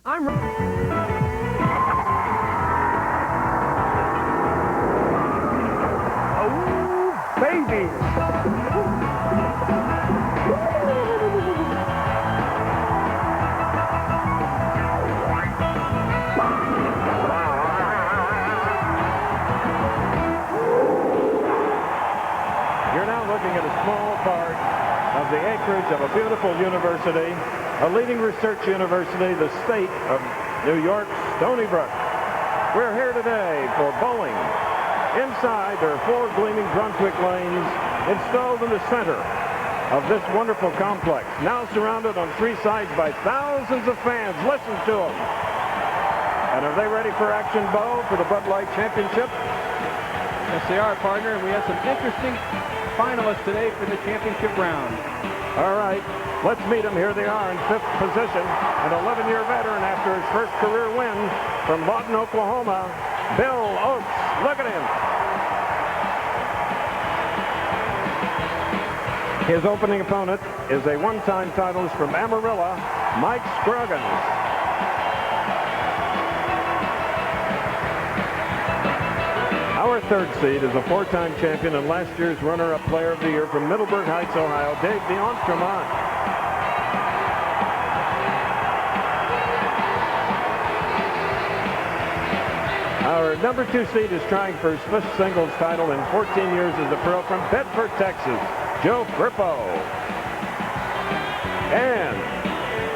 I'm... Oh, baby! You're now looking at a small part of the acreage of a beautiful university, a leading research university, the state of New York, Stony Brook. We're here today for bowling. Inside, there are 4 gleaming Brunswick lanes installed in the center of this wonderful complex, now surrounded on 3 sides by thousands of fans. Listen to them. And are they ready for action, Bo, for the Bud Light Championship? Yes, they are, partner, and we have some interesting finalists today for the championship round. All right, let's meet them. Here they are in 5th position. An 11-year veteran after his first career win from Lawton, Oklahoma, Bill Oakes. Look at him. His opening opponent is a one-time titleist from Amarillo, Mike Scroggins. Our 3rd seed is a 4-time champion and last year's runner-up player of the year from Middleburg Heights, Ohio, Dave DeOnstromont. Our number 2 seed is trying for his 5th singles title in 14 years as a pro from Bedford, Texas, Joe Firpo. And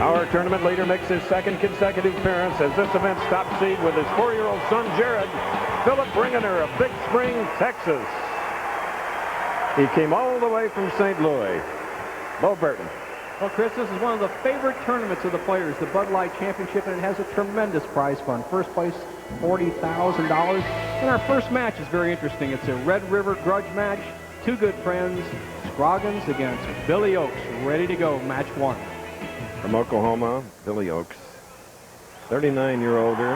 our tournament leader makes his 2nd consecutive appearance as this event's top seed with his 4-year-old son, Jared, Philip Ringener of Big Spring, Texas. He came all the way from St. Louis. Bo Burton. Well, Chris, this is one of the favorite tournaments of the players, the Bud Light Championship, and it has a tremendous prize fund. First place, $40,000. And our first match is very interesting. It's a Red River grudge match. 2 good friends, Scroggins against Billy Oakes, ready to go, match 1. From Oklahoma, Billy Oakes, 39-year-older,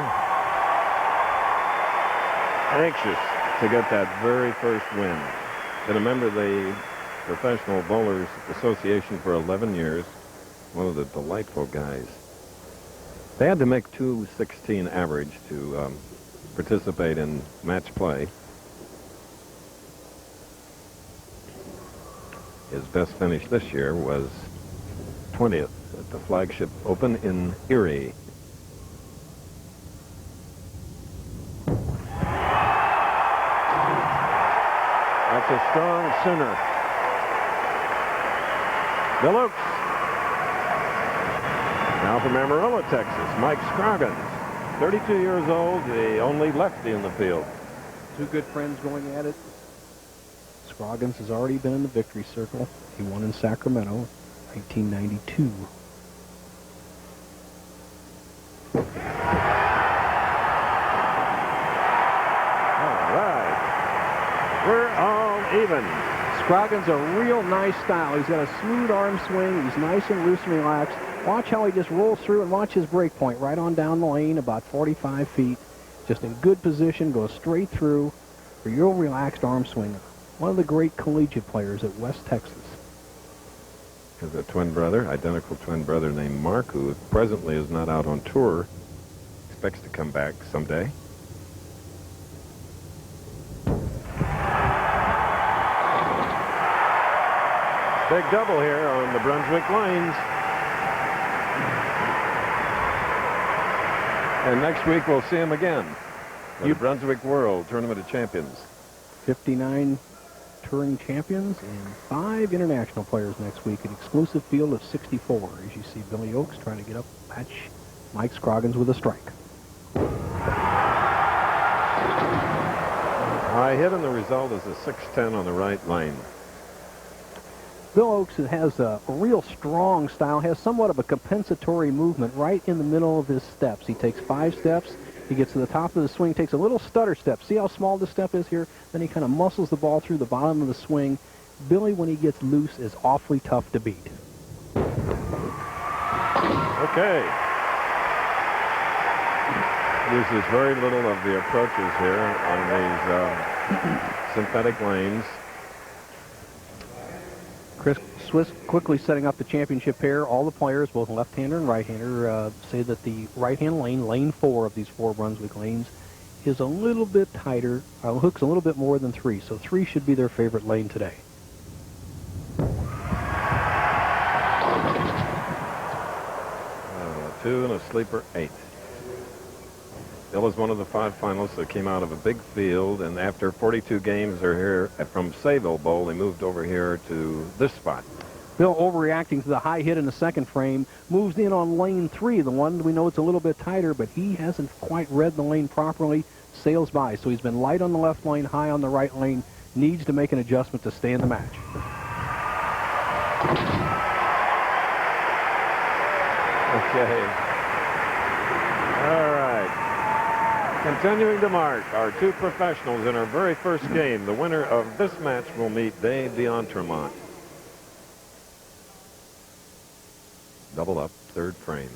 anxious to get that very first win. Been a member of the Professional Bowlers Association for 11 years. One of the delightful guys. They had to make 216 average to participate in match play. His best finish this year was 20th at the Flagship Open in Erie. That's a strong Sooner. Bill Oakes. Now from Amarillo, Texas, Mike Scroggins. 32 years old, the only lefty in the field. 2 good friends going at it. Scroggins has already been in the victory circle. He won in Sacramento, 1992. All right. We're all even. Scroggins, a real nice style. He's got a smooth arm swing. He's nice and loose and relaxed. Watch how he just rolls through and watch his break point right on down the lane, about 45 feet. Just in good position, goes straight through. A real relaxed arm swinger. One of the great collegiate players at West Texas. Has a twin brother, identical twin brother named Mark, who presently is not out on tour. Expects to come back someday. Big double here on the Brunswick lanes. And next week we'll see him again. The Brunswick World Tournament of Champions. 59 touring champions and 5 international players next week. An exclusive field of 64. As you see Billy Oakes trying to get up, match Mike Scroggins with a strike. High hit, and the result is a 610 on the right lane. Bill Oakes has a real strong style, has somewhat of a compensatory movement right in the middle of his steps. He takes 5 steps. He gets to the top of the swing, takes a little stutter step. See how small this step is here? Then he kind of muscles the ball through the bottom of the swing. Billy, when he gets loose, is awfully tough to beat. Okay. Uses very little of the approaches here on these synthetic lanes. Chris Swiss quickly setting up the championship pair. All the players, both left-hander and right-hander, say that the right-hand lane, lane 4 of these 4 Brunswick lanes, is a little bit tighter, hooks a little bit more than 3. So 3 should be their favorite lane today. Two and a sleeper 8. Bill is one of the 5 finalists that came out of a big field, and after 42 games are here from Sayville Bowl, they moved over here to this spot. Bill, overreacting to the high hit in the second frame, moves in on lane 3, the one we know it's a little bit tighter, but he hasn't quite read the lane properly, sails by. So he's been light on the left lane, high on the right lane, needs to make an adjustment to stay in the match. Okay. All right. Continuing to mark our 2 professionals in our very first game. The winner of this match will meet Dave D'Entremont. Double up, 3rd frame.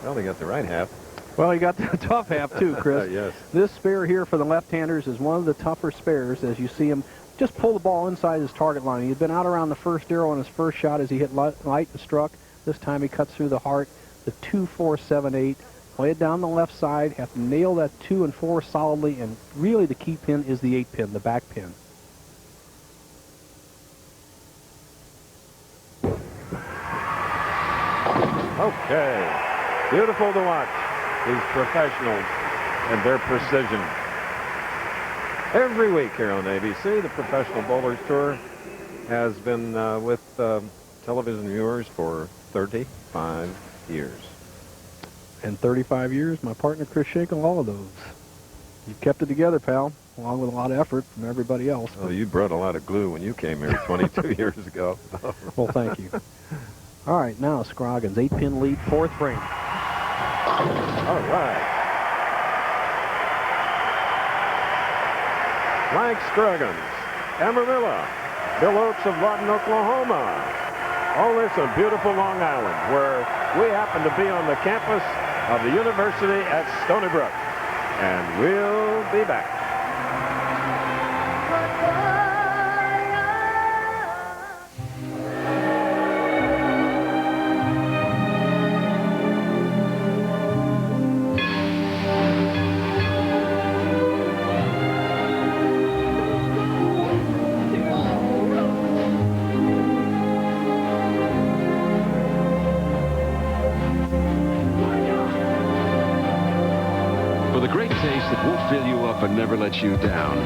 Well, they got the right half. Well, you got the tough half, too, Chris. Yes. This spare here for the left-handers is one of the tougher spares, as you see him just pull the ball inside his target line. He had been out around the first arrow on his first shot as he hit light and struck. This time he cuts through the heart. The 2, 4, 7, 8. Play it down the left side. Have to nail that 2 and 4 solidly, and really the key pin is the 8 pin, the back pin. Okay. Beautiful to watch these professionals and their precision. Every week here on ABC, the Professional Bowlers Tour has been with television viewers for 35 years. And 35 years, my partner Chris Schenkel, all of those. You've kept it together, pal, along with a lot of effort from everybody else. Oh, you brought a lot of glue when you came here 22 years ago. Well, thank you. All right, now Scroggins, 8-pin lead, 4th frame. All right. Mike Scroggins, Amarillo, Bill Oakes of Lawton, Oklahoma. All this in beautiful Long Island, where we happen to be on the campus of the University at Stony Brook. And we'll be back. Fill you up and never let you down.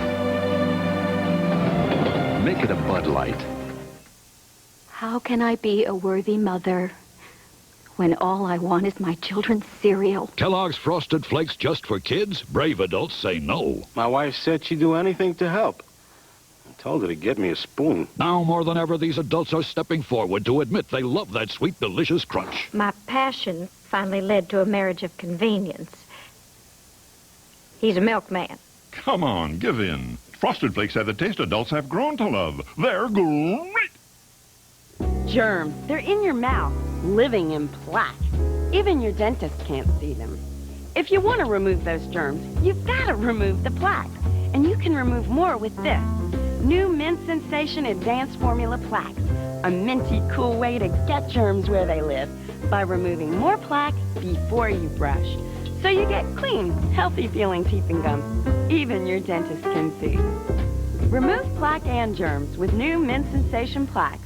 Make it a Bud Light. How can I be a worthy mother when all I want is my children's cereal? Kellogg's Frosted Flakes just for kids? Brave adults say no. My wife said she'd do anything to help. I told her to get me a spoon. Now more than ever, these adults are stepping forward to admit they love that sweet, delicious crunch. My passion finally led to a marriage of convenience. He's a milkman. Come on, give in. Frosted Flakes have the taste adults have grown to love. They're great. Germs. They're in your mouth, living in plaque. Even your dentist can't see them. If you want to remove those germs, you've got to remove the plaque. And you can remove more with this. New Mint Sensation Advanced Formula Plaques. A minty, cool way to get germs where they live by removing more plaque before you brush. So you get clean, healthy-feeling teeth and gums. Even your dentist can see. Remove plaque and germs with new Mint Sensation Plaques.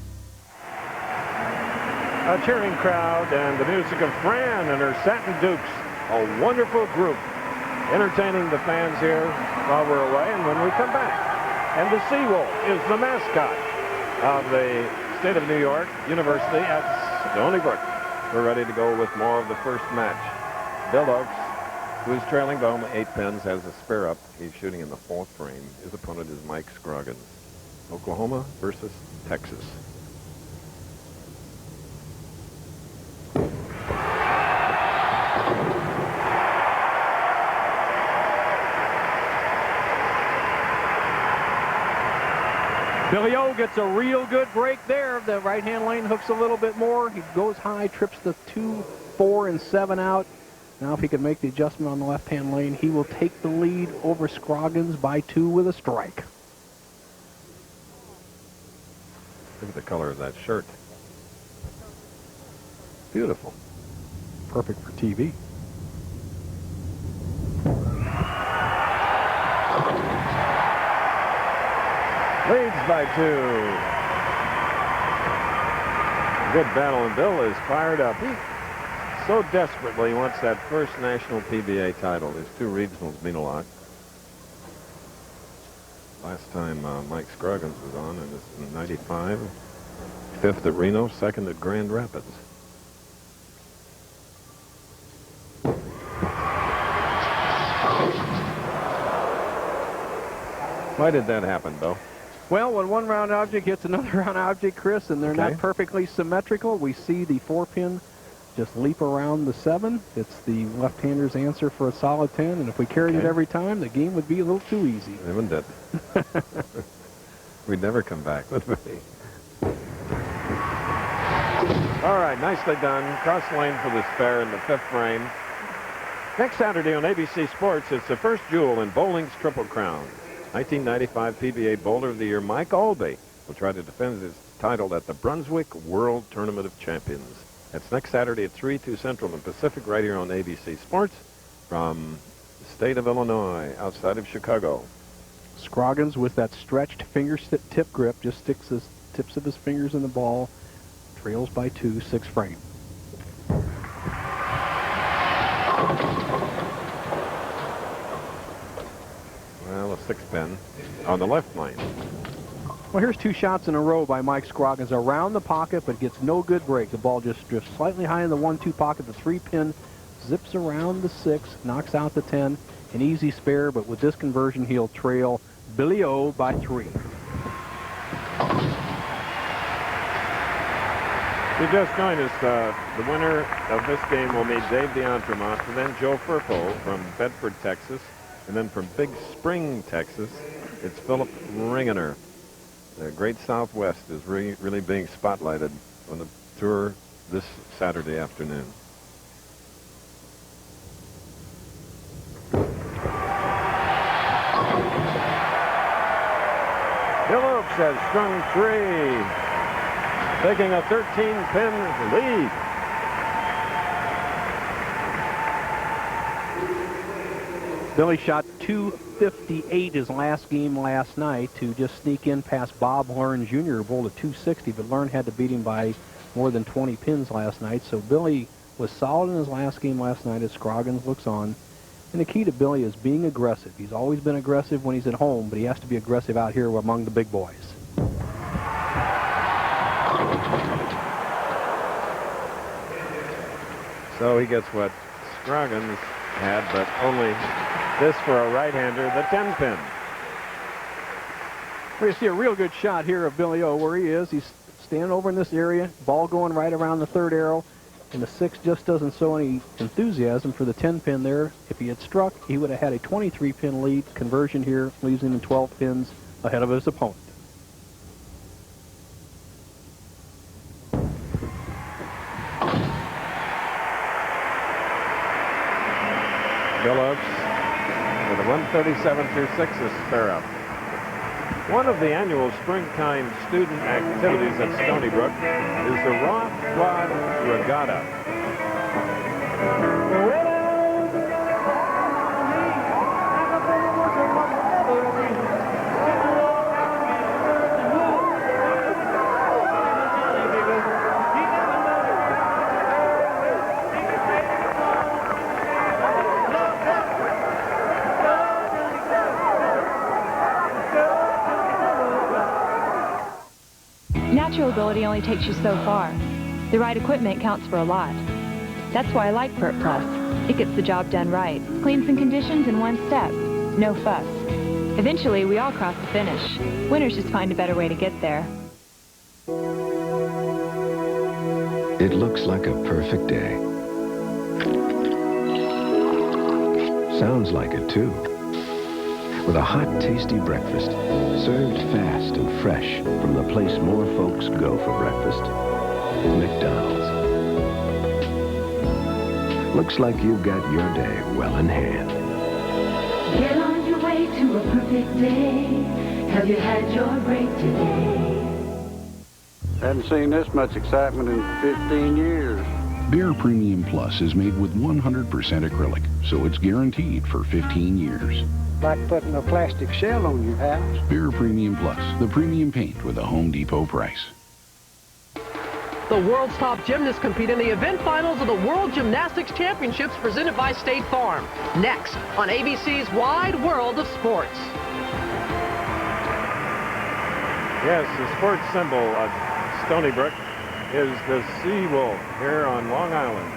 A cheering crowd and the music of Fran and her Satin Dukes. A wonderful group entertaining the fans here while we're away and when we come back. And the Seawolf is the mascot of the state of New York University at Stony Brook. We're ready to go with more of the first match. Bill Oakes, who is trailing by only 8 pins, has a spare up. He's shooting in the 4th frame. His opponent is Mike Scroggins. Oklahoma versus Texas. Billy O gets a real good break there. The right-hand lane hooks a little bit more. He goes high, trips the 2, 4, and 7 out. Now if he can make the adjustment on the left-hand lane, he will take the lead over Scroggins by 2 with a strike. Look at the color of that shirt. Beautiful. Perfect for TV. Leads by 2. Good battle, and Bill is fired up. He so desperately wants that first national PBA title. His 2 regionals mean a lot. Last time Mike Scroggins was on, and this is in '95. 5th at Reno, 2nd at Grand Rapids. Why did that happen, Bill? Well, when one round object hits another round object, Chris, and they're not perfectly symmetrical, we see the 4-pin just leap around the 7. It's the left-hander's answer for a solid 10, and if we carried it every time, the game would be a little too easy. Wouldn't it? We'd never come back, would we? All right, nicely done. Cross lane for the spare in the 5th frame. Next Saturday on ABC Sports, it's the first jewel in bowling's Triple Crown. 1995 PBA Bowler of the Year Mike Albee will try to defend his title at the Brunswick World Tournament of Champions. That's next Saturday at 3, 2 Central and Pacific, right here on ABC Sports from the state of Illinois, outside of Chicago. Scroggins, with that stretched fingertip grip, just sticks the tips of his fingers in the ball, trails by 2, 6th frame. Well, a 6-pin on the left lane. Well, here's 2 shots in a row by Mike Scroggins around the pocket, but gets no good break. The ball just drifts slightly high in the 1-2 pocket. The 3-pin zips around the 6, knocks out the 10. An easy spare, but with this conversion, he'll trail Billy O by 3. If you just joined us, the winner of this game will meet Dave DeAntremont, and then Joe Firpo from Bedford, Texas. And then from Big Spring, Texas, it's Philip Ringener. The Great Southwest is really being spotlighted on the tour this Saturday afternoon. Bill Oakes has strung 3, taking a 13-pin lead. Billy shot 258 his last game last night to just sneak in past Bob Learn Jr., who bowled a 260, but Learn had to beat him by more than 20 pins last night. So Billy was solid in his last game last night as Scroggins looks on. And the key to Billy is being aggressive. He's always been aggressive when he's at home, but he has to be aggressive out here among the big boys. So he gets what Scroggins had, but only this for a right-hander, the 10-pin. We see a real good shot here of Billy O where he is. He's standing over in this area, ball going right around the 3rd arrow, and the 6 just doesn't show any enthusiasm for the 10-pin there. If he had struck, he would have had a 23-pin lead. Conversion here leaves him in 12 pins ahead of his opponent. Phillips with a 137 through 6 is spare up. One of the annual springtime student activities at Stony Brook is the Rock Quad Regatta. Natural ability only takes you so far. The right equipment counts for a lot. That's why I like Pert Plus. It gets the job done right. Cleans and conditions in one step. No fuss. Eventually, we all cross the finish. Winners just find a better way to get there. It looks like a perfect day. Sounds like it, too. with a hot, tasty breakfast, served fast and fresh from the place more folks go for breakfast, McDonald's. Looks like you've got your day well in hand. Get on your way to a perfect day. Have you had your break today? Hadn't seen this much excitement in 15 years. Beer Premium Plus is made with 100% acrylic, so it's guaranteed for 15 years. Like putting a plastic shell on your house. Beer Premium Plus, the premium paint with a Home Depot price. The world's top gymnasts compete in the event finals of the World Gymnastics Championships presented by State Farm. Next on ABC's Wide World of Sports. Yes, the sports symbol of Stony Brook is the sea wolf here on Long Island.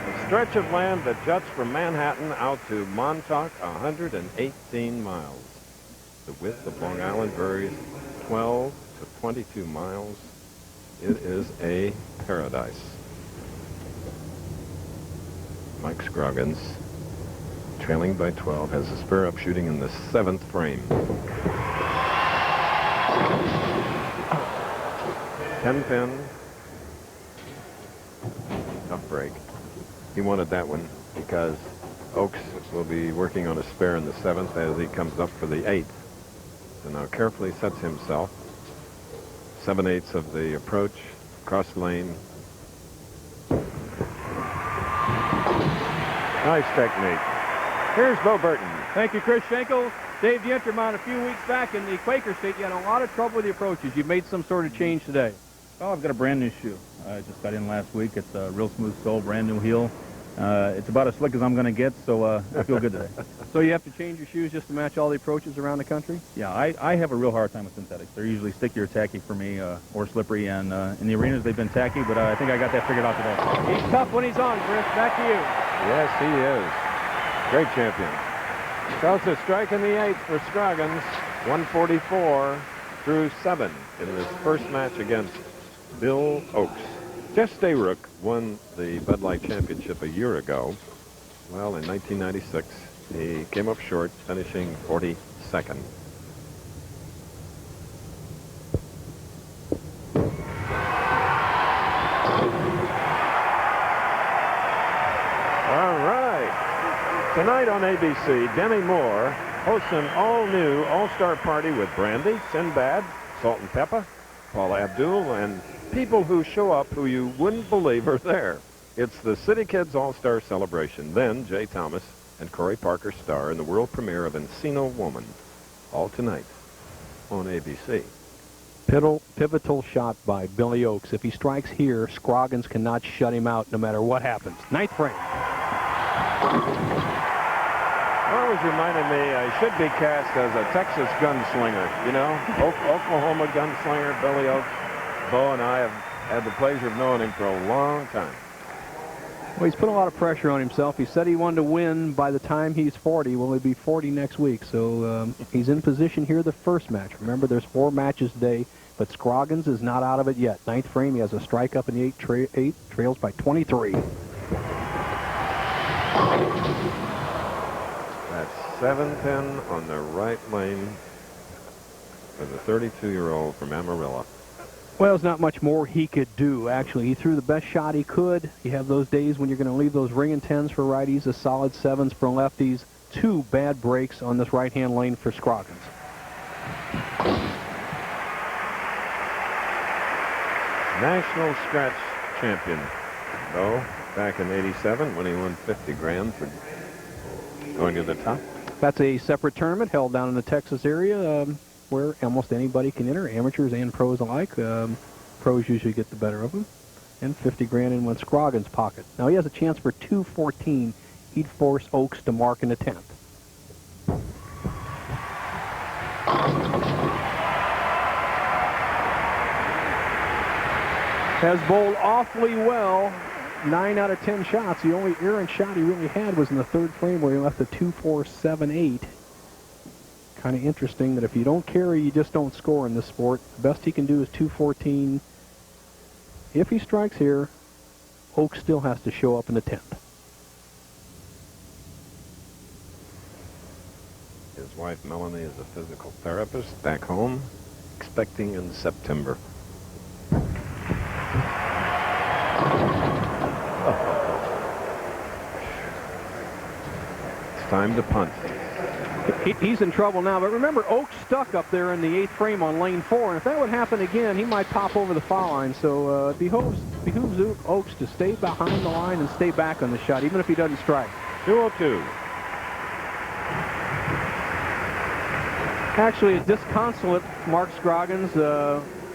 A stretch of land that juts from Manhattan out to Montauk, 118 miles. The width of Long Island varies 12 to 22 miles. It is a paradise. Mike Scroggins, trailing by 12, has a spur up shooting in the 7th frame. 10-pin. Tough break. He wanted that one because Oakes will be working on a spare in the 7th as he comes up for the 8th. So now carefully sets himself. 7/8 of the approach, cross lane. Nice technique. Here's Bo Burton. Thank you, Chris Schenkel. Dave, you entered mine a few weeks back in the Quaker State. You had a lot of trouble with the approaches. You made some sort of change today. Oh, I've got a brand new shoe. I just got in last week. It's a real smooth sole, brand new heel. It's about as slick as I'm going to get, so I feel good today. So you have to change your shoes just to match all the approaches around the country? Yeah, I have a real hard time with synthetics. They're usually sticky or tacky for me, or slippery, and in the arenas they've been tacky, but I think I got that figured out today. He's tough when he's on, Chris. Back to you. Yes, he is. Great champion. So it's a strike in the 8th for Scroggins. 144 through 7 in this first match against Bill Oakes. Jeff Stayrook won the Bud Light Championship a year ago. Well, in 1996, he came up short, finishing 42nd. All right. Tonight on ABC, Demi Moore hosts an all-new all-star party with Brandy, Sinbad, Salt and Pepper, Paula Abdul, and people who show up who you wouldn't believe are there. It's the City Kids All-Star Celebration. Then Jay Thomas and Corey Parker star in the world premiere of Encino Woman. All tonight on ABC. Pivotal shot by Billy Oakes. If he strikes here, Scroggins cannot shut him out no matter what happens. 9th frame. Always reminded me I should be cast as a Texas gunslinger. You know, Oklahoma gunslinger, Billy Oakes. Bo and I have had the pleasure of knowing him for a long time. Well, he's put a lot of pressure on himself. He said he wanted to win by the time he's 40. Well, he'll be 40 next week. So he's in position here the first match. Remember, there's 4 matches today, but Scroggins is not out of it yet. 9th frame, he has a strike up in the 8, trails by 23. That's 7-pin on the right lane for the 32-year-old from Amarillo. Well, there's not much more he could do, actually. He threw the best shot he could. You have those days when you're going to leave those ringing 10s for righties, the solid 7s for lefties. 2 bad breaks on this right-hand lane for Scroggins. National scratch champion, though, back in '87 when he won 50 grand for going to the top. That's a separate tournament held down in the Texas area. Where almost anybody can enter, amateurs and pros alike. Pros usually get the better of them. And 50 grand in one Scroggins' pocket. Now he has a chance for 214. He'd force Oakes to mark in the 10th. Has bowled awfully well. 9 out of 10 shots. The only errant shot he really had was in the 3rd frame where he left a 2-4-7-8. Kind of interesting that if you don't carry, you just don't score in this sport. The best he can do is 214. If he strikes here, Oakes still has to show up in the 10th. His wife, Melanie, is a physical therapist back home, expecting in September. It's time to punt. He's in trouble now, but remember, Oaks stuck up there in the 8th frame on lane 4, and if that would happen again, he might pop over the foul line. So it behooves Oaks to stay behind the line and stay back on the shot, even if he doesn't strike. 202. Actually, a disconsolate Mark Scroggins,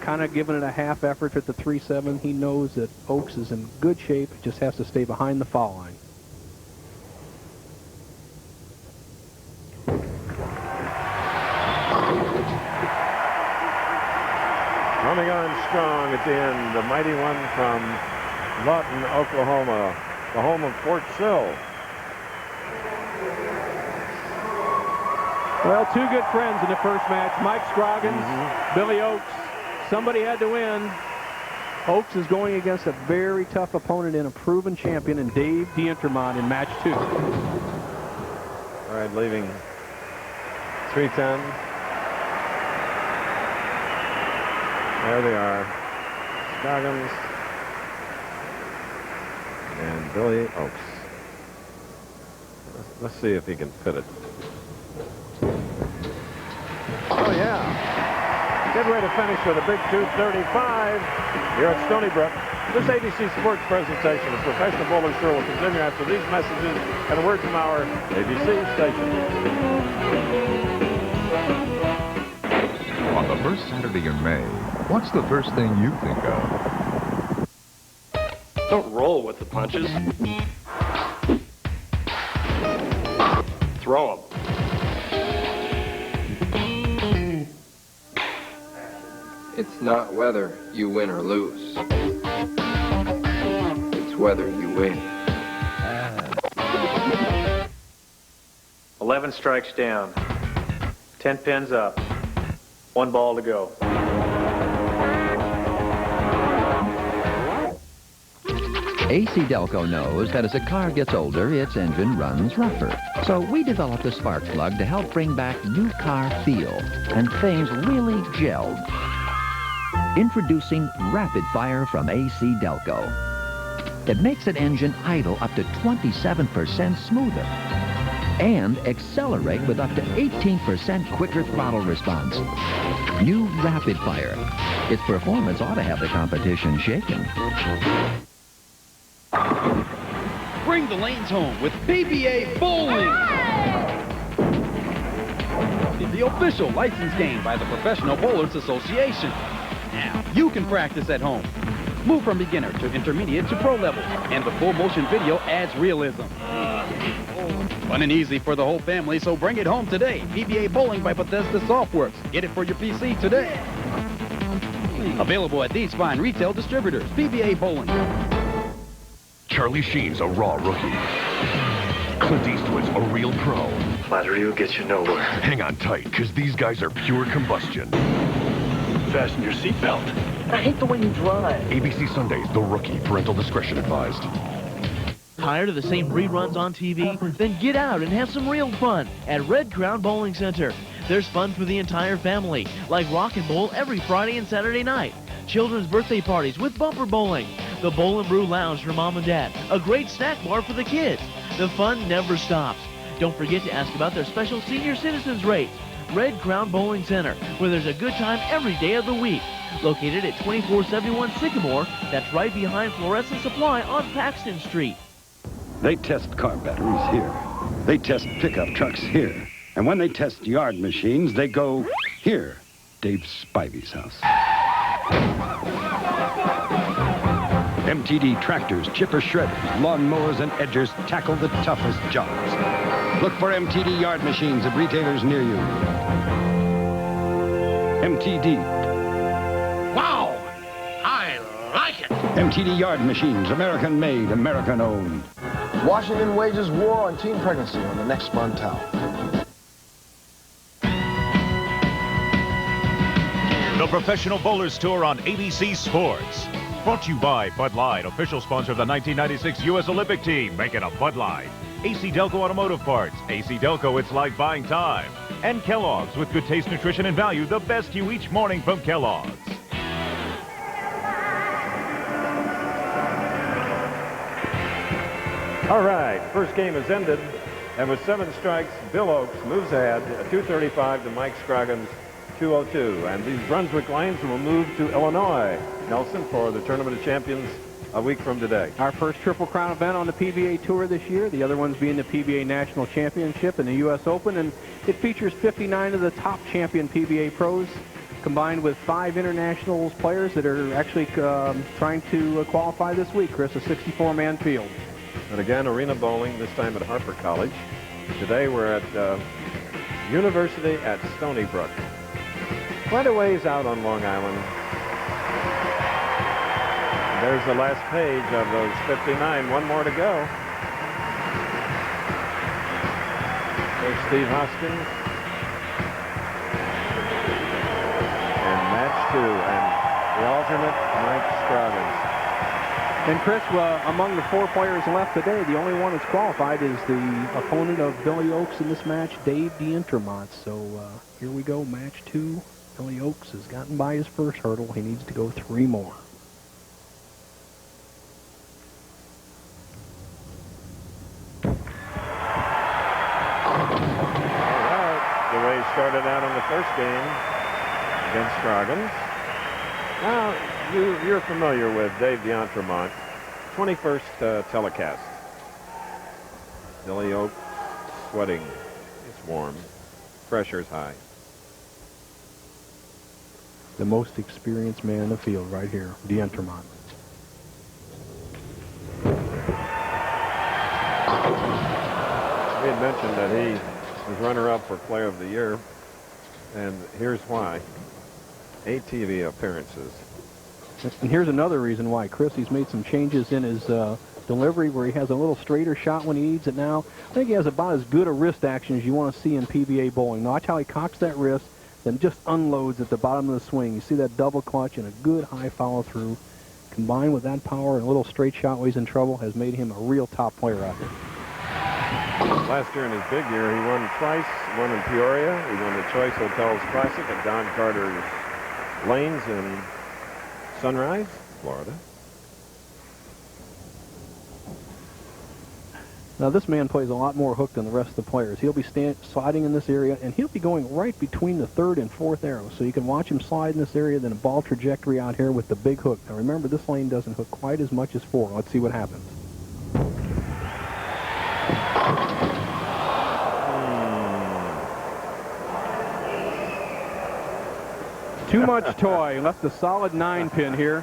kind of giving it a half effort at the 3-7. He knows that Oaks is in good shape, just has to stay behind the foul line. Coming on strong at the end, the mighty one from Lawton, Oklahoma, the home of Fort Sill. Well, two good friends in the first match, Mike Scroggins, Billy Oaks. Somebody had to win. Oaks is going against a very tough opponent and a proven champion in Dave D'Entremont in match 2. All right, leaving 310. There they are, Scroggins and Billy Oaks. Let's see if he can fit it. Oh, yeah. Good way to finish with a big 235 here at Stony Brook. This ABC Sports presentation of Professional Bowling Show will continue after these messages and a word from our ABC station. On the first Saturday in May, what's the first thing you think of? Don't roll with the punches. Throw them. It's not whether you win or lose. It's whether you win. 11 strikes down. 10 pins up. 1 ball to go. AC Delco knows that as a car gets older, its engine runs rougher. So we developed a spark plug to help bring back new car feel, and things really gelled. Introducing Rapid Fire from AC Delco. It makes an engine idle up to 27% smoother and accelerate with up to 18% quicker throttle response. New Rapid Fire. Its performance ought to have the competition shaken. Bring the lanes home with PBA Bowling. The official license game by the Professional Bowlers Association. Now, you can practice at home. Move from beginner to intermediate to pro level, and the full motion video adds realism. Fun and easy for the whole family, so bring it home today. PBA Bowling by Bethesda Softworks. Get it for your PC today. Available at these fine retail distributors. PBA Bowling. Charlie Sheen's a raw rookie. Clint Eastwood's a real pro. Flattery will get you nowhere. Hang on tight, because these guys are pure combustion. Fasten your seatbelt. I hate the way you drive. ABC Sundays, The Rookie. Parental discretion advised. Tired of the same reruns on TV? Then get out and have some real fun at Red Crown Bowling Center. There's fun for the entire family, like Rock and Bowl every Friday and Saturday night. Children's birthday parties with bumper bowling. The Bowl and Brew Lounge for Mom and Dad. A great snack bar for the kids. The fun never stops. Don't forget to ask about their special senior citizens rates. Red Crown Bowling Center, where there's a good time every day of the week. Located at 2471 Sycamore, that's right behind Fluorescent Supply on Paxton Street. They test car batteries here. They test pickup trucks here. And when they test yard machines, they go here, Dave Spivey's house. MTD tractors, chipper shredders, lawnmowers, and edgers tackle the toughest jobs. Look for MTD yard machines at retailers near you. MTD. Wow! I like it! MTD yard machines, American made, American owned. Washington wages war on teen pregnancy on the next Montel. The Professional Bowlers Tour on ABC Sports. Brought to you by Bud Light, official sponsor of the 1996 U.S. Olympic team. Make it a Bud Light. AC Delco Automotive Parts. AC Delco, it's like buying time. And Kellogg's, with good taste, nutrition, and value, the best you each morning from Kellogg's. All right, first game has ended, and with 7 strikes, Bill Oakes moves ahead, 235 to Mike Scroggins, 202. And these Brunswick Lions will move to Illinois, Nelson, for the Tournament of Champions a week from today. Our first Triple Crown event on the PBA Tour this year, the other ones being the PBA National Championship and the U.S. Open, and it features 59 of the top champion PBA pros, combined with 5 international players that are actually trying to qualify this week, Chris, a 64-man field. And again, arena bowling, this time at Harper College. Today we're at University at Stony Brook. Quite a ways out on Long Island. There's the last page of those 59. One more to go. There's Steve Hoskins. And match 2. And the alternate, Mike Scroggins. And Chris, among the 4 players left today, the only one that's qualified is the opponent of Billy Oakes in this match, Dave D'Entremont. So here we go, match 2. Billy Oakes has gotten by his first hurdle. He needs to go 3 more. Started out in the first game against Scroggins. Now, you're familiar with Dave D'Entremont. 21st telecast. Billy Oakes sweating. It's warm. Pressure's high. The most experienced man in the field right here, D'Entremont. We had mentioned that he was runner-up for Player of the Year, and here's why. 8 TV appearances. And here's another reason why, Chris. He's made some changes in his delivery where he has a little straighter shot when he needs it now. I think he has about as good a wrist action as you want to see in PBA bowling. Now, watch how he cocks that wrist, then just unloads at the bottom of the swing. You see that double clutch and a good high follow-through, combined with that power and a little straight shot when he's in trouble, has made him a real top player out there. Last year in his big year, he won twice. One in Peoria. He won the Choice Hotels Classic at Don Carter's Lanes in Sunrise, Florida. Now, this man plays a lot more hook than the rest of the players. He'll be sliding in this area, and he'll be going right between the 3rd and 4th arrows. So you can watch him slide in this area, then a ball trajectory out here with the big hook. Now, remember, this lane doesn't hook quite as much as 4. Let's see what happens. Too much toy. Left a solid 9-pin here.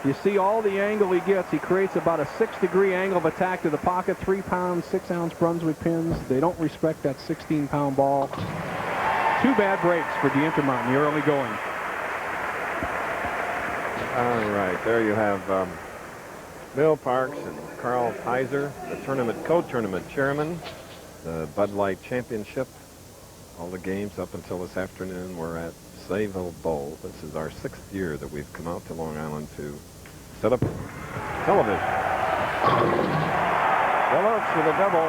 You see all the angle he gets. He creates about a 6-degree angle of attack to the pocket. 3-pound, 6-ounce Brunswick pins. They don't respect that 16-pound ball. 2 bad breaks for D'Entremont in the early going. All right, there you have Bill Parks and Carl Heiser, the co-tournament chairman, the Bud Light Championship. All the games up until this afternoon were at Sayville Bowl. This is our 6th year that we've come out to Long Island to set up television. Bill Oakes with a double.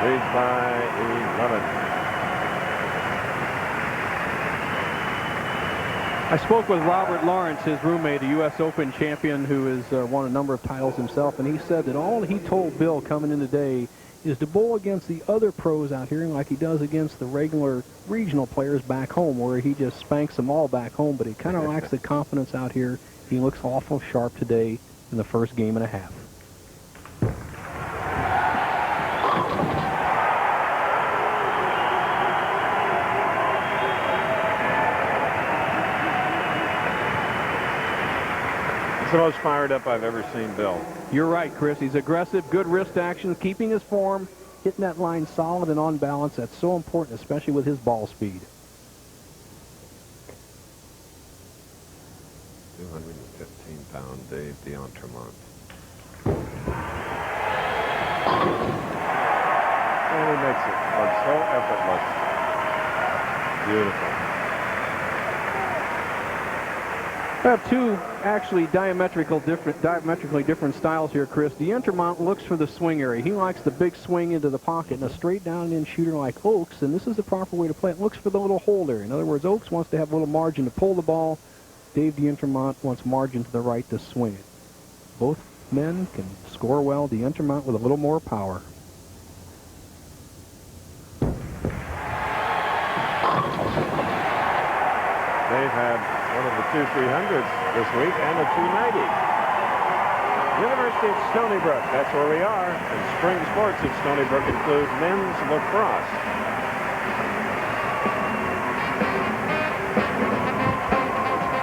Leads by 11. I spoke with Robert Lawrence, his roommate, a U.S. Open champion who has won a number of titles himself, and he said that all he told Bill coming in today is to bowl against the other pros out here like he does against the regular regional players back home, where he just spanks them all back home, but he kind of lacks the confidence out here. He looks awful sharp today in the first game and a half. The most fired up I've ever seen Bill. You're right, Chris. He's aggressive, good wrist action, keeping his form, hitting that line solid and on balance. That's so important, especially with his ball speed. 215-pound Dave D'Entremont. And he makes it look so effortless. Beautiful. I have two actually diametrically different styles here, Chris. D'Entremont looks for the swing area. He likes the big swing into the pocket, and a straight down-in shooter like Oaks, and this is the proper way to play it, looks for the little hole area. In other words, Oaks wants to have a little margin to pull the ball. Dave D'Entremont wants margin to the right to swing it. Both men can score well. D'Entremont with a little more power. They've had one of the 2 300s this week and a 290. University of Stony Brook, that's where we are. And spring sports at Stony Brook include men's lacrosse.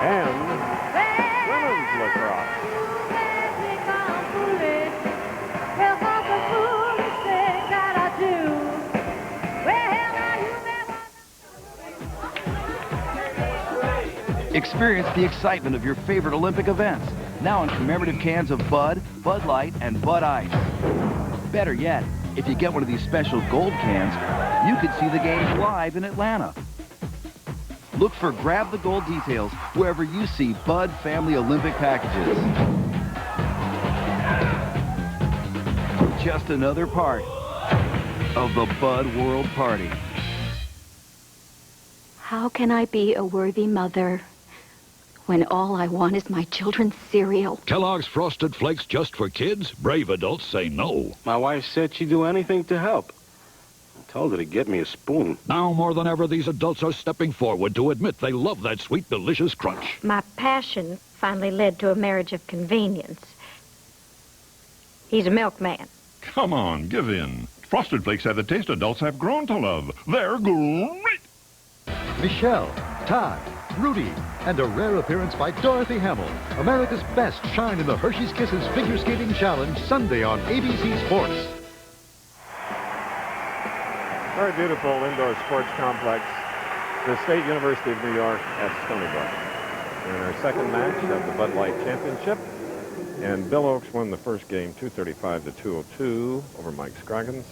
And women's lacrosse. Experience the excitement of your favorite Olympic events, now in commemorative cans of Bud, Bud Light, and Bud Ice. Better yet, if you get one of these special gold cans, you could see the games live in Atlanta. Look for Grab the Gold details wherever you see Bud Family Olympic packages. Just another part of the Bud World Party. How can I be a worthy mother when all I want is my children's cereal? Kellogg's Frosted Flakes just for kids? Brave adults say no. My wife said she'd do anything to help. I told her to get me a spoon. Now more than ever, these adults are stepping forward to admit they love that sweet, delicious crunch. My passion finally led to a marriage of convenience. He's a milkman. Come on, give in. Frosted Flakes have the taste adults have grown to love. They're great. Michelle, Todd, Rudy, and a rare appearance by Dorothy Hamill. America's best shine in the Hershey's Kisses Figure Skating Challenge, Sunday on ABC Sports. Very beautiful indoor sports complex, the State University of New York at Stony Brook. In our second match of the Bud Light Championship, and Bill Oaks won the first game 235 to 202 over Mike Scroggins.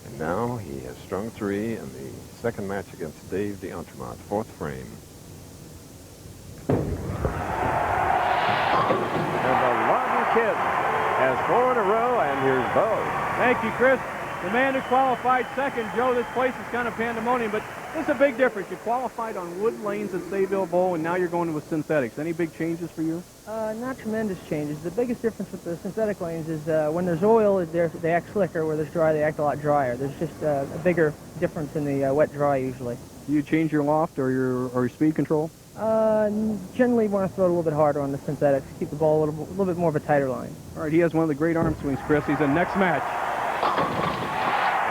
And now he has strung 3 in the second match against Dave D'Entremont, 4th frame. And the Lawton kid has 4 in a row, and here's Bo. Thank you, Chris. The man who qualified second, Joe, this place is kind of pandemonium, but this is a big difference. You qualified on wood lanes at Sayville Bowl, and now you're going with synthetics. Any big changes for you? Not tremendous changes. The biggest difference with the synthetic lanes is when there's oil, they act slicker. Where there's dry, they act a lot drier. There's just a bigger difference in the wet-dry usually. Do you change your loft or your speed control? Generally want to throw it a little bit harder on the synthetics, keep the ball a little bit more of a tighter line. All right, he has one of the great arm swings, Chris. He's in next match.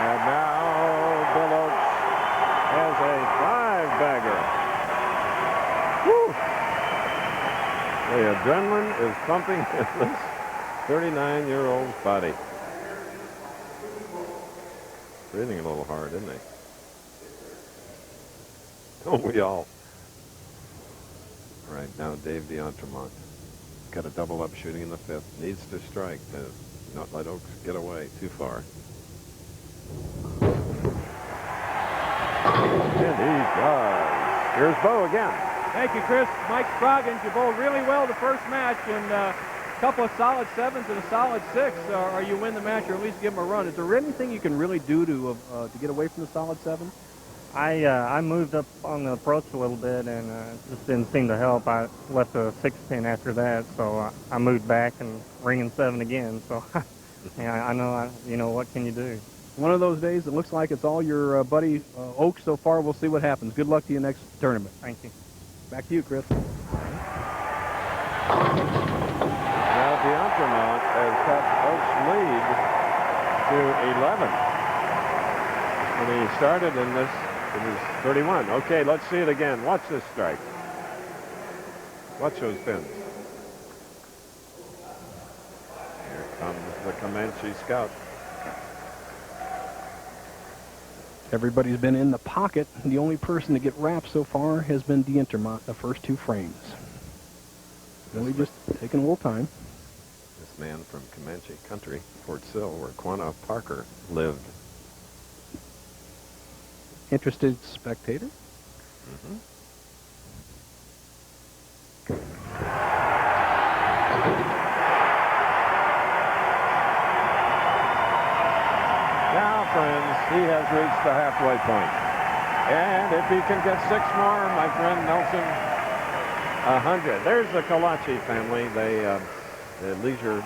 And now Bill Oaks has a 5-bagger. Woo! The adrenaline is pumping in this 39-year-old's body. Breathing a little hard, isn't he? Don't we all? All right, now Dave D'Entremont. Got a double-up shooting in the 5th. Needs to strike to not let Oaks get away too far. And he does. Here's Bo again. Thank you, Chris. Mike Scroggins, you bowled really well the first match, and a couple of solid 7s and a solid 6, or you win the match or at least give them a run. Is there anything you can really do to get away from the solid 7? I moved up on the approach a little bit, and just didn't seem to help. I left a 6-pin after that, so I moved back and ringing 7 again. So yeah, I know, you know, what can you do? One of those days, it looks like it's all your buddy Oaks so far. We'll see what happens. Good luck to you next tournament. Thank you. Back to you, Chris. Now D'Entremont has cut Oaks' lead to 11. When he started in this, it was 31. Okay, let's see it again. Watch this strike. Watch those pins. Here comes the Comanche scout. Everybody's been in the pocket. The only person to get wrapped so far has been D'Entremont, the first 2 frames. Really just taking a little time. This man from Comanche Country, Fort Sill, where Quanah Parker lived. Interested spectator? the halfway point. And if he can get 6 more, my friend Nelson, 100. There's the Kalachi family. They're leisure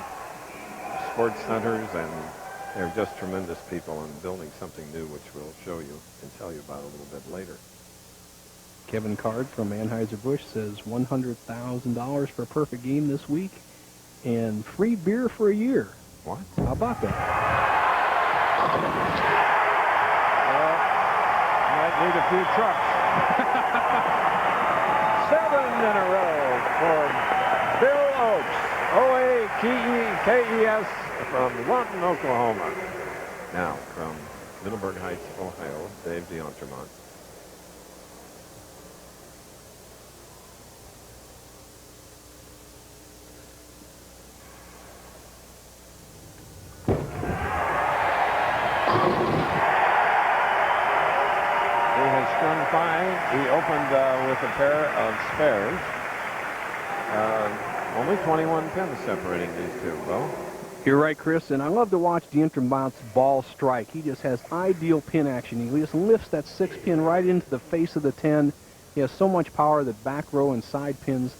sports centers, and they're just tremendous people and building something new, which we'll show you and tell you about a little bit later. Kevin Card from Anheuser-Busch says $100,000 for a perfect game this week and free beer for a year. What? How about that? Might need a few trucks. 7 in a row for Bill Oakes, O-A-K-E-S, from Lawton, Oklahoma. Now, from Middleburg Heights, Ohio, Dave DeEntremont. He opened with a pair of spares. Only 21 pins separating these two, Bo. You're right, Chris, and I love to watch DeEntremont's ball strike. He just has ideal pin action. He just lifts that 6 pin right into the face of the 10. He has so much power that back row and side pins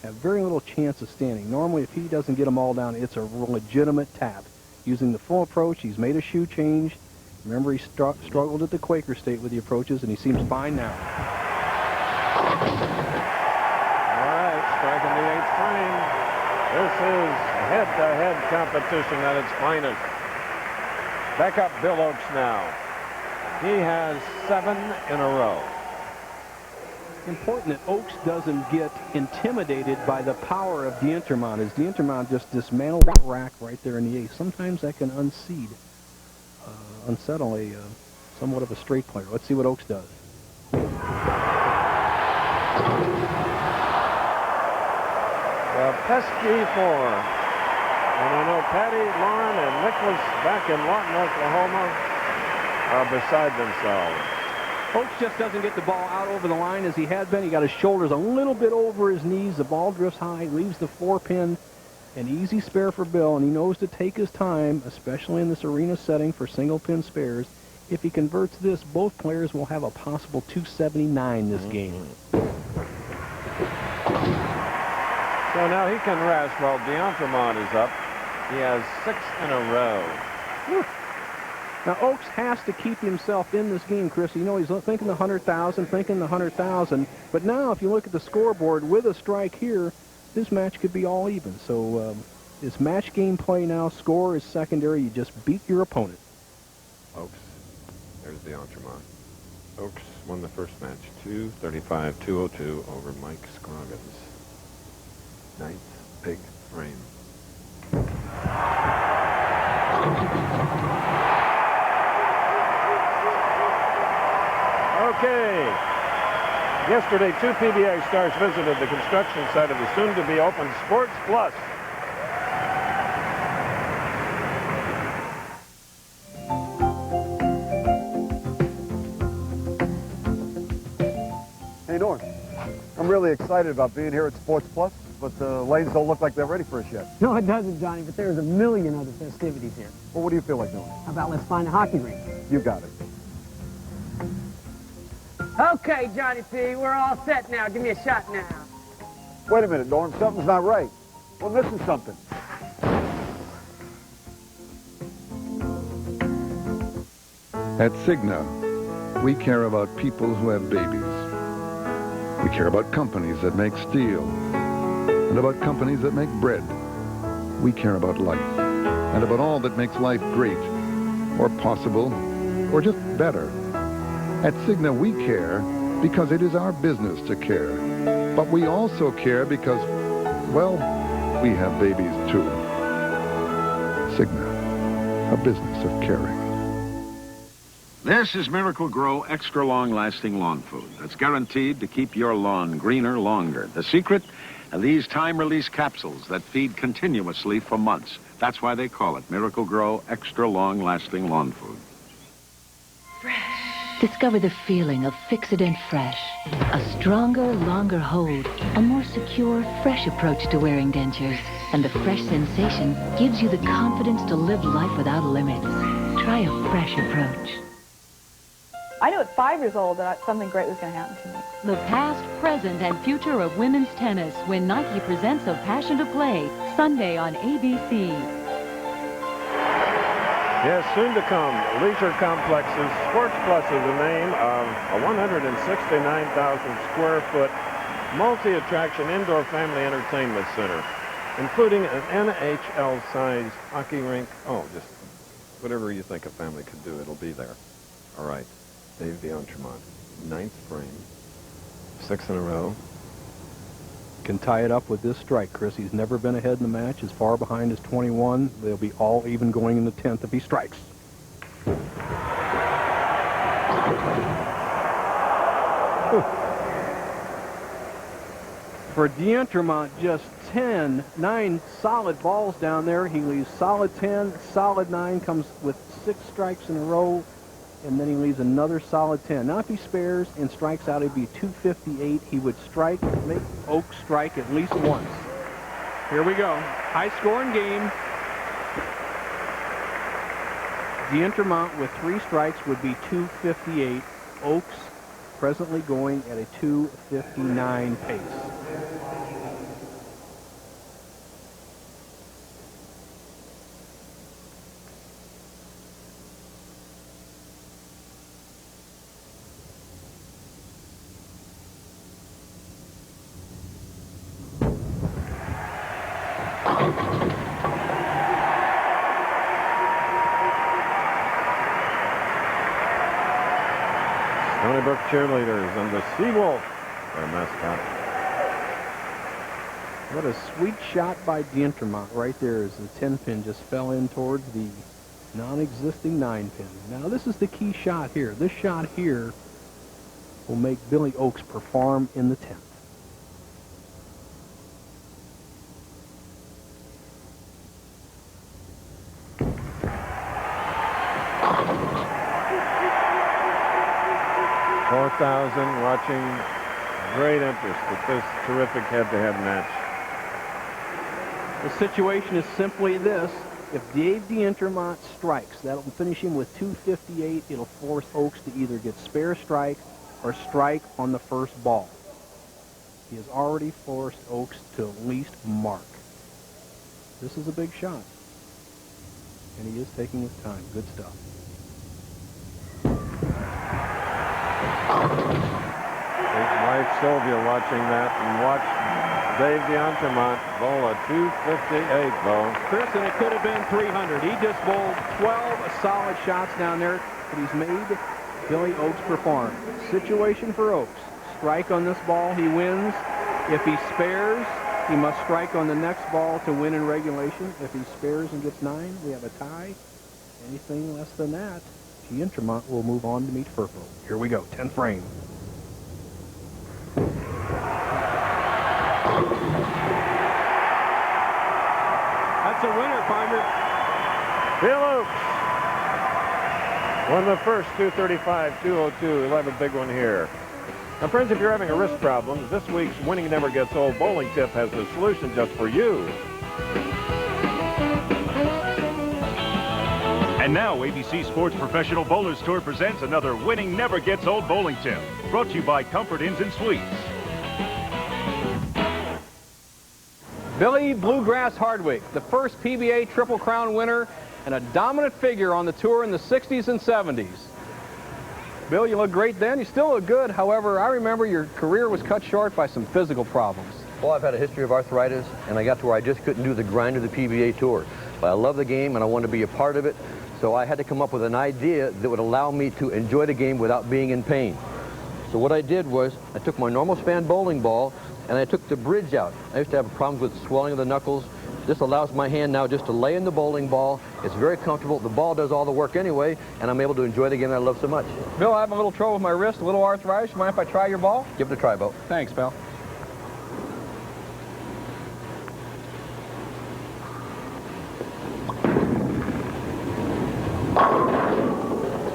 have very little chance of standing. Normally, if he doesn't get them all down, it's a legitimate tap. Using the full approach, he's made a shoe change. Remember, he struggled at the Quaker State with the approaches, and he seems fine now. All right, striking the 8th frame. This is head-to-head competition at its finest. Back up Bill Oakes now. He has 7 in a row. Important that Oakes doesn't get intimidated by the power of DeEntremont, as DeEntremont just dismantled that rack right there in the 8th. Sometimes that can unsettle a somewhat of a straight player. Let's see what Oakes does. The pesky 4. And I know Patty, Lauren, and Nicholas back in Lawton, Oklahoma are beside themselves. Oakes just doesn't get the ball out over the line as he had been. He got his shoulders a little bit over his knees. The ball drifts high, leaves the 4 pin. An easy spare for Bill, and he knows to take his time, especially in this arena setting for single pin spares. If he converts this, both players will have a possible 279 this game. So now he can rest while DeEntremont is up. He has 6 in a row. Whew. Now, Oakes has to keep himself in this game, Chris. You know, he's thinking the 100,000, thinking the 100,000. But now, if you look at the scoreboard with a strike here, this match could be all even. So it's match game play now. Score is secondary. You just beat your opponent. Oakes. There's DeEntremont. Oakes won the first match, 235-202 over Mike Scroggins. 9th big frame. Okay. Yesterday, 2 PBA stars visited the construction site of the soon-to-be-open Sports Plus. Hey, Norm. I'm really excited about being here at Sports Plus, but the lanes don't look like they're ready for us yet. No, it doesn't, Johnny, but there's a million other festivities here. Well, what do you feel like doing? How about let's find a hockey rink? You got it. Okay, Johnny P., we're all set now. Give me a shot now. Wait a minute, Norm. Something's not right. We're missing something. At Cigna, we care about people who have babies. We care about companies that make steel and about companies that make bread. We care about life and about all that makes life great or possible or just better. At Cigna, we care because it is our business to care. But we also care because, well, we have babies too. Cigna, a business of caring. This is Miracle Grow Extra Long-Lasting Lawn Food that's guaranteed to keep your lawn greener longer. The secret? These time-release capsules that feed continuously for months. That's why they call it Miracle Grow Extra Long-Lasting Lawn Food. Discover the feeling of Fix-It-In Fresh. A stronger, longer hold. A more secure, fresh approach to wearing dentures. And the fresh sensation gives you the confidence to live life without limits. Try a fresh approach. I knew at 5 years old that something great was going to happen to me. The past, present, and future of women's tennis when Nike presents A Passion to Play, Sunday on ABC. Yes, soon to come, leisure complexes. Sports Plus is the name of a 169,000 square foot multi-attraction indoor family entertainment center, including an NHL-sized hockey rink. Oh, just whatever you think a family could do, it'll be there. All right, Dave D'Entremont, 9th frame, 6 in a row. Can tie it up with this strike, Chris. He's never been ahead in the match. As far behind as 21. They'll be all even going in the 10th if he strikes. For D'Entremont, just 9 solid balls down there. He leaves solid 10, solid 9, comes with 6 strikes in a row, and then he leaves another solid 10. Now, if he spares and strikes out, it'd be 258. He would strike, make Oaks strike at least once. Here we go. High-scoring game. D'Entremont with 3 strikes would be 258. Oaks presently going at a 259 pace. Stony Brook cheerleaders and the Seawolf, their mascot. What a sweet shot by D'Entremont right there as the 10-pin just fell in towards the non-existing 9-pin. Now this is the key shot here. This shot here will make Billy Oaks perform in the 10th. Watching great interest at this terrific head-to-head match. The situation is simply this. If Dave D'Entremont strikes, that'll finish him with 258. It'll force Oaks to either get spare strike or strike on the first ball. He has already forced Oaks to at least mark. This is a big shot. And he is taking his time. Good stuff. His wife Sylvia watching that, and watch Dave D'Entremont bowl a 258 ball. Chris, and it could have been 300. He just bowled 12 solid shots down there, but he's made Billy Oaks perform. Situation for Oaks. Strike on this ball, he wins. If he spares, he must strike on the next ball to win in regulation. If he spares and gets 9, we have a tie. Anything less than that, D'Entremont will move on to meet Firpo. Here we go, 10th frame. That's a winner, partner. Bill Oaks won the first 235, 202. He'll have a big one here. Now, friends, if you're having a wrist problem, this week's Winning Never Gets Old bowling tip has a solution just for you. And now, ABC Sports Professional Bowlers Tour presents another Winning Never Gets Old bowling tip. Brought to you by Comfort Inns and Suites. Billy Bluegrass Hardwick, the first PBA Triple Crown winner and a dominant figure on the tour in the 60s and 70s. Bill, you look great then. You still look good. However, I remember your career was cut short by some physical problems. Well, I've had a history of arthritis, and I got to where I just couldn't do the grind of the PBA Tour. But I love the game, and I wanted to be a part of it, so I had to come up with an idea that would allow me to enjoy the game without being in pain. So what I did was I took my normal span bowling ball, and I took the bridge out. I used to have problems with swelling of the knuckles. This allows my hand now just to lay in the bowling ball. It's very comfortable. The ball does all the work anyway, and I'm able to enjoy the game that I love so much. Bill, I have a little trouble with my wrist, a little arthritis. Mind if I try your ball? Give it a try, Bo. Thanks, pal.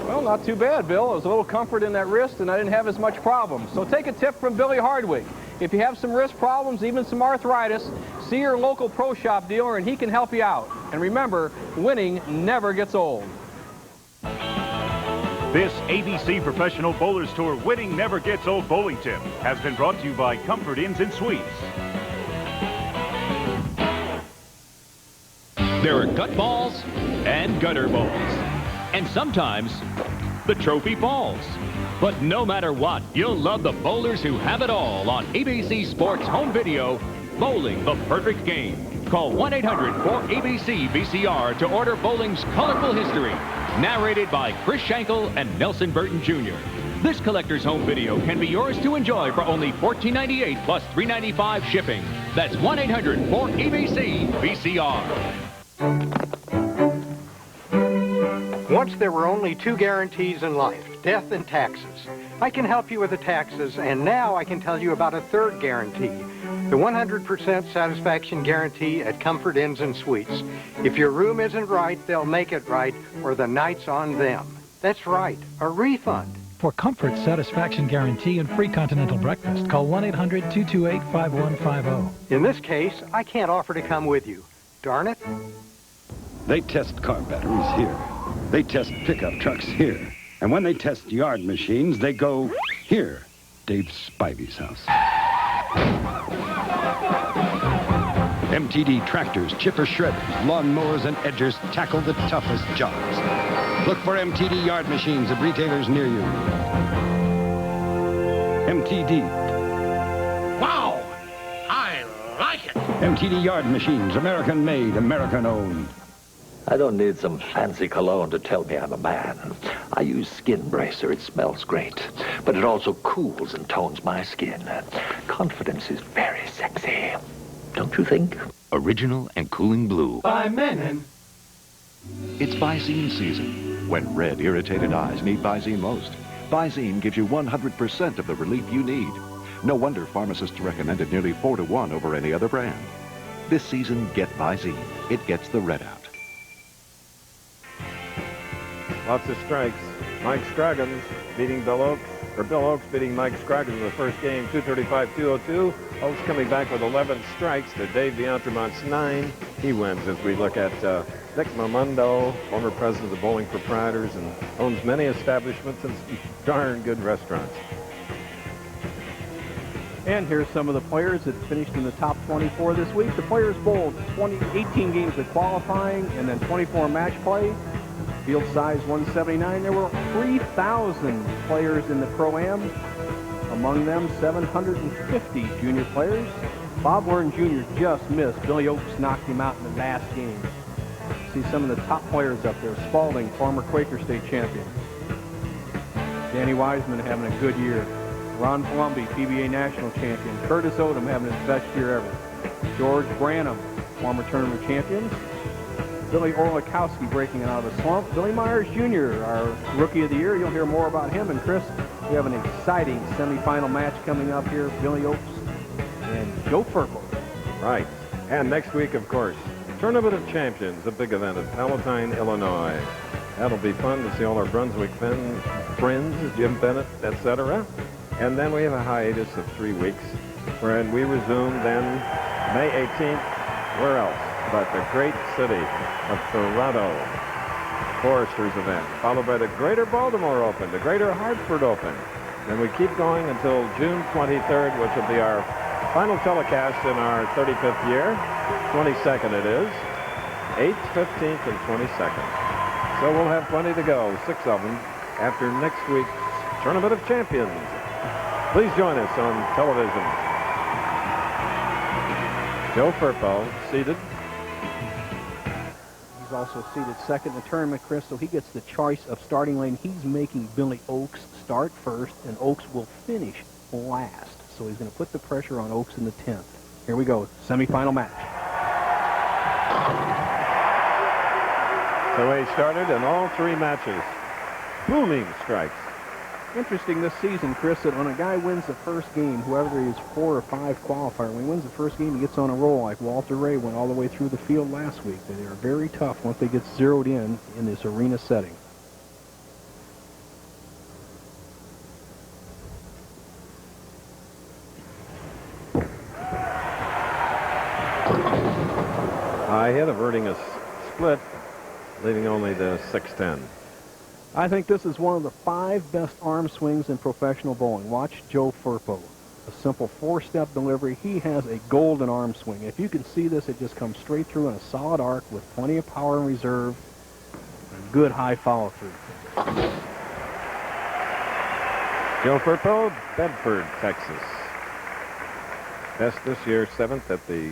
Well, not too bad, Bill. There was a little comfort in that wrist, and I didn't have as much problem. So take a tip from Billy Hardwick. If you have some wrist problems, even some arthritis, see your local pro shop dealer, and he can help you out. And remember, winning never gets old. This ABC Professional Bowlers Tour Winning Never Gets Old bowling tip has been brought to you by Comfort Inns and Suites. There are gut balls and gutter balls. And sometimes, the trophy balls. But no matter what, you'll love the bowlers who have it all on ABC Sports Home Video, Bowling the Perfect Game. Call 1-800-4ABC-VCR to order bowling's colorful history. Narrated by Chris Schenkel and Nelson Burton Jr. This collector's home video can be yours to enjoy for only $14.98 plus $3.95 shipping. That's 1-800-4ABC-VCR. Once there were only two guarantees in life, death and taxes. I can help you with the taxes, and now I can tell you about a third guarantee, the 100% satisfaction guarantee at Comfort Inns and Suites. If your room isn't right, they'll make it right, or the night's on them. That's right, a refund. For Comfort Satisfaction Guarantee and free continental breakfast, call 1-800-228-5150. In this case, I can't offer to come with you. Darn it. They test car batteries here. They test pickup trucks here. And when they test yard machines, they go here, Dave Spivey's house. MTD tractors, chipper shredders, lawn mowers, and edgers tackle the toughest jobs. Look for MTD yard machines at retailers near you. MTD. Wow! I like it! MTD yard machines, American made, American owned. I don't need some fancy cologne to tell me I'm a man. I use Skin Bracer. It smells great, but it also cools and tones my skin. Confidence is very sexy. Don't you think? Original and cooling blue. By Menon. It's Visine season, when red, irritated eyes need Visine most. Visine gives you 100% of the relief you need. No wonder pharmacists recommend it nearly 4-to-1 over any other brand. This season, get Visine. It gets the red out. Lots of strikes. Mike Scroggins beating Bill Oaks, or Bill Oaks beating Mike Scroggins in the first game, 235-202. Oaks coming back with 11 strikes to Dave D'Entremont's 9. He wins as we look at Nick Mamundo, former president of the Bowling Proprietors and owns many establishments and some darn good restaurants. And here's some of the players that finished in the top 24 this week. The players bowled 18 games of qualifying and then 24 match play. Field size 179. There were 3,000 players in the Pro-Am. Among them, 750 junior players. Bob Warren Jr. just missed. Billy Oaks knocked him out in the last game. See some of the top players up there. Spalding, former Quaker State champion. Danny Wiseman having a good year. Ron Palumbi, PBA national champion. Curtis Odom having his best year ever. George Branham, former tournament champions. Billy Orlikowski breaking out of a slump. Billy Myers Jr., our Rookie of the Year. You'll hear more about him. And Chris, we have an exciting semifinal match coming up here. Billy Oaks and Joe Firpo. Right. And next week, of course, Tournament of Champions, a big event at Palatine, Illinois. That'll be fun to see all our Brunswick friends, Jim Bennett, etc. And then we have a hiatus of 3 weeks, wherein we resume then May 18th. Where else but the great city of Toronto? Foresters event, followed by the Greater Baltimore Open, the Greater Hartford Open. Then we keep going until June 23rd, which will be our final telecast in our 35th year. 22nd it is. 8th, 15th, and 22nd. So we'll have plenty to go, 6 of them, after next week's Tournament of Champions. Please join us on television. Joe Firpo, seated. He's also seated second in the tournament, Chris, so he gets the choice of starting lane. He's making Billy Oaks start first, and Oaks will finish last. So he's going to put the pressure on Oaks in the 10th. Here we go, semifinal match. So he started in all 3 matches. Booming strikes. Interesting this season, Chris, that when a guy wins the first game, whoever is 4 or 5 qualifier, when he wins the first game, he gets on a roll like Walter Ray went all the way through the field last week. They are very tough once they get zeroed in this arena setting. High hit averting a split, leaving only the 6-10. I think this is one of the 5 best arm swings in professional bowling. Watch Joe Firpo. A simple 4-step delivery. He has a golden arm swing. If you can see this, it just comes straight through in a solid arc with plenty of power in reserve. A good high follow-through. Joe Firpo, Bedford, Texas. Best this year, 7th at the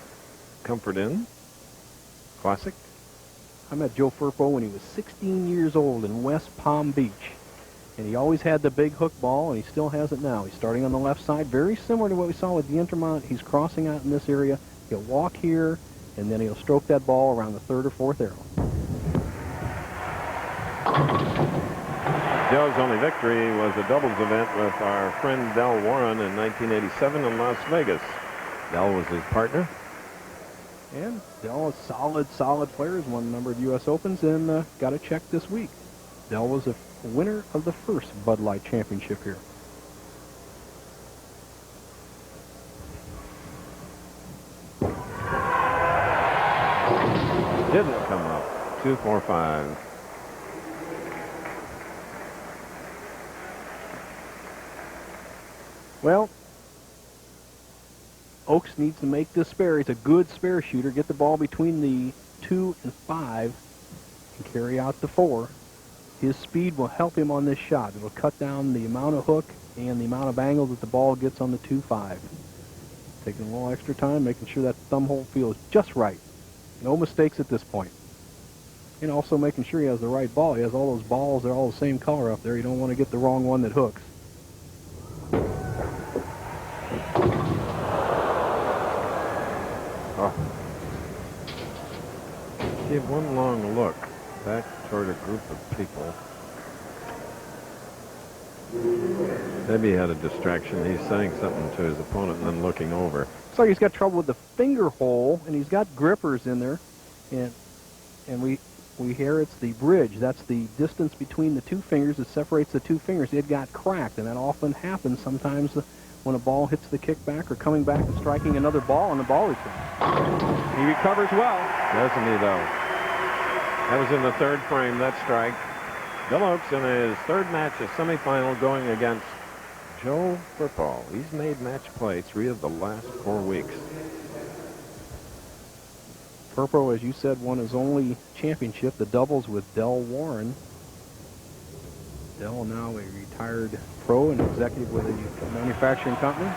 Comfort Inn Classic. I met Joe Firpo when he was 16 years old in West Palm Beach. And he always had the big hook ball, and he still has it now. He's starting on the left side, very similar to what we saw with the Intermont. He's crossing out in this area. He'll walk here, and then he'll stroke that ball around the 3rd or 4th arrow. Joe's only victory was a doubles event with our friend Del Warren in 1987 in Las Vegas. Del was his partner. And Del is solid player. He's won a number of U.S. Opens and got a check this week. Del was a winner of the first Bud Light Championship here. Didn't come up. 2-4-5. Well, Oaks needs to make this spare. He's a good spare shooter. Get the ball between the 2 and 5 and carry out the 4. His speed will help him on this shot. It'll cut down the amount of hook and the amount of angle that the ball gets on the 2-5. Taking a little extra time, making sure that thumb hole feels just right. No mistakes at this point. And also making sure he has the right ball. He has all those balls. They're all the same color up there. You don't want to get the wrong one that hooks. Give one long look back toward a group of people. Maybe he had a distraction. He's saying something to his opponent and then looking over. Looks like he's got trouble with the finger hole, and he's got grippers in there. And we hear it's the bridge. That's the distance between the 2 fingers that separates the 2 fingers. It got cracked, and that often happens sometimes when a ball hits the kickback or coming back and striking another ball on the ball return. He recovers well. Doesn't he, though? That was in the 3rd frame, that strike. Bill Oaks in his 3rd match, a semifinal, going against Joe Firpo. He's made match play 3 of the last 4 weeks. Firpo, as you said, won his only championship, the doubles with Del Warren. Del now a retired pro and executive with a manufacturing company.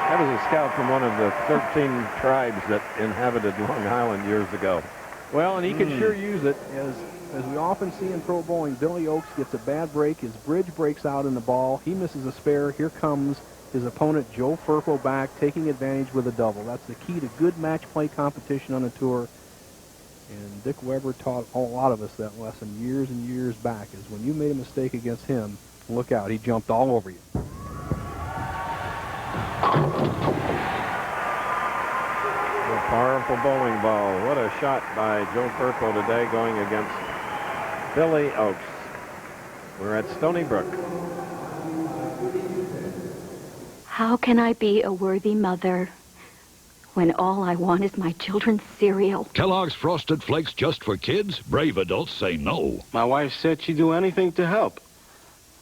That was a scout from one of the 13 tribes that inhabited Long Island years ago. Well, and he can sure use it. As we often see in pro bowling, Billy Oaks gets a bad break. His bridge breaks out in the ball. He misses a spare. Here comes his opponent, Joe Firpo, back, taking advantage with a double. That's the key to good match play competition on the tour. And Dick Weber taught a lot of us that lesson years and years back, is when you made a mistake against him, look out. He jumped all over you. A powerful bowling ball. What a shot by Joe Firpo today going against Billy Oaks. We're at Stony Brook. How can I be a worthy mother when all I want is my children's cereal? Kellogg's Frosted Flakes just for kids? Brave adults say no. My wife said she'd do anything to help.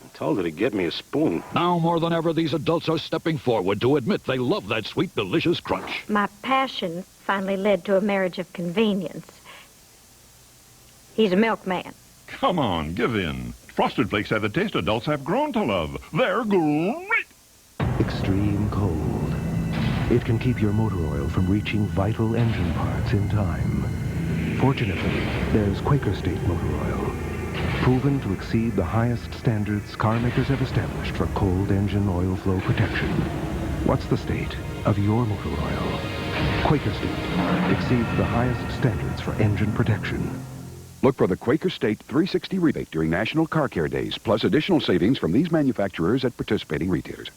I told her to get me a spoon. Now more than ever, these adults are stepping forward to admit they love that sweet, delicious crunch. My passion finally led to a marriage of convenience. He's a milkman. Come on, give in. Frosted Flakes have the taste adults have grown to love. They're great. Extreme cold. It can keep your motor oil from reaching vital engine parts in time. Fortunately, there's Quaker State motor oil, proven to exceed the highest standards car makers have established for cold engine oil flow protection. What's the state of your motor oil? Quaker State exceeds the highest standards for engine protection. Look for the Quaker State 360 rebate during National Car Care Days, plus additional savings from these manufacturers at participating retailers.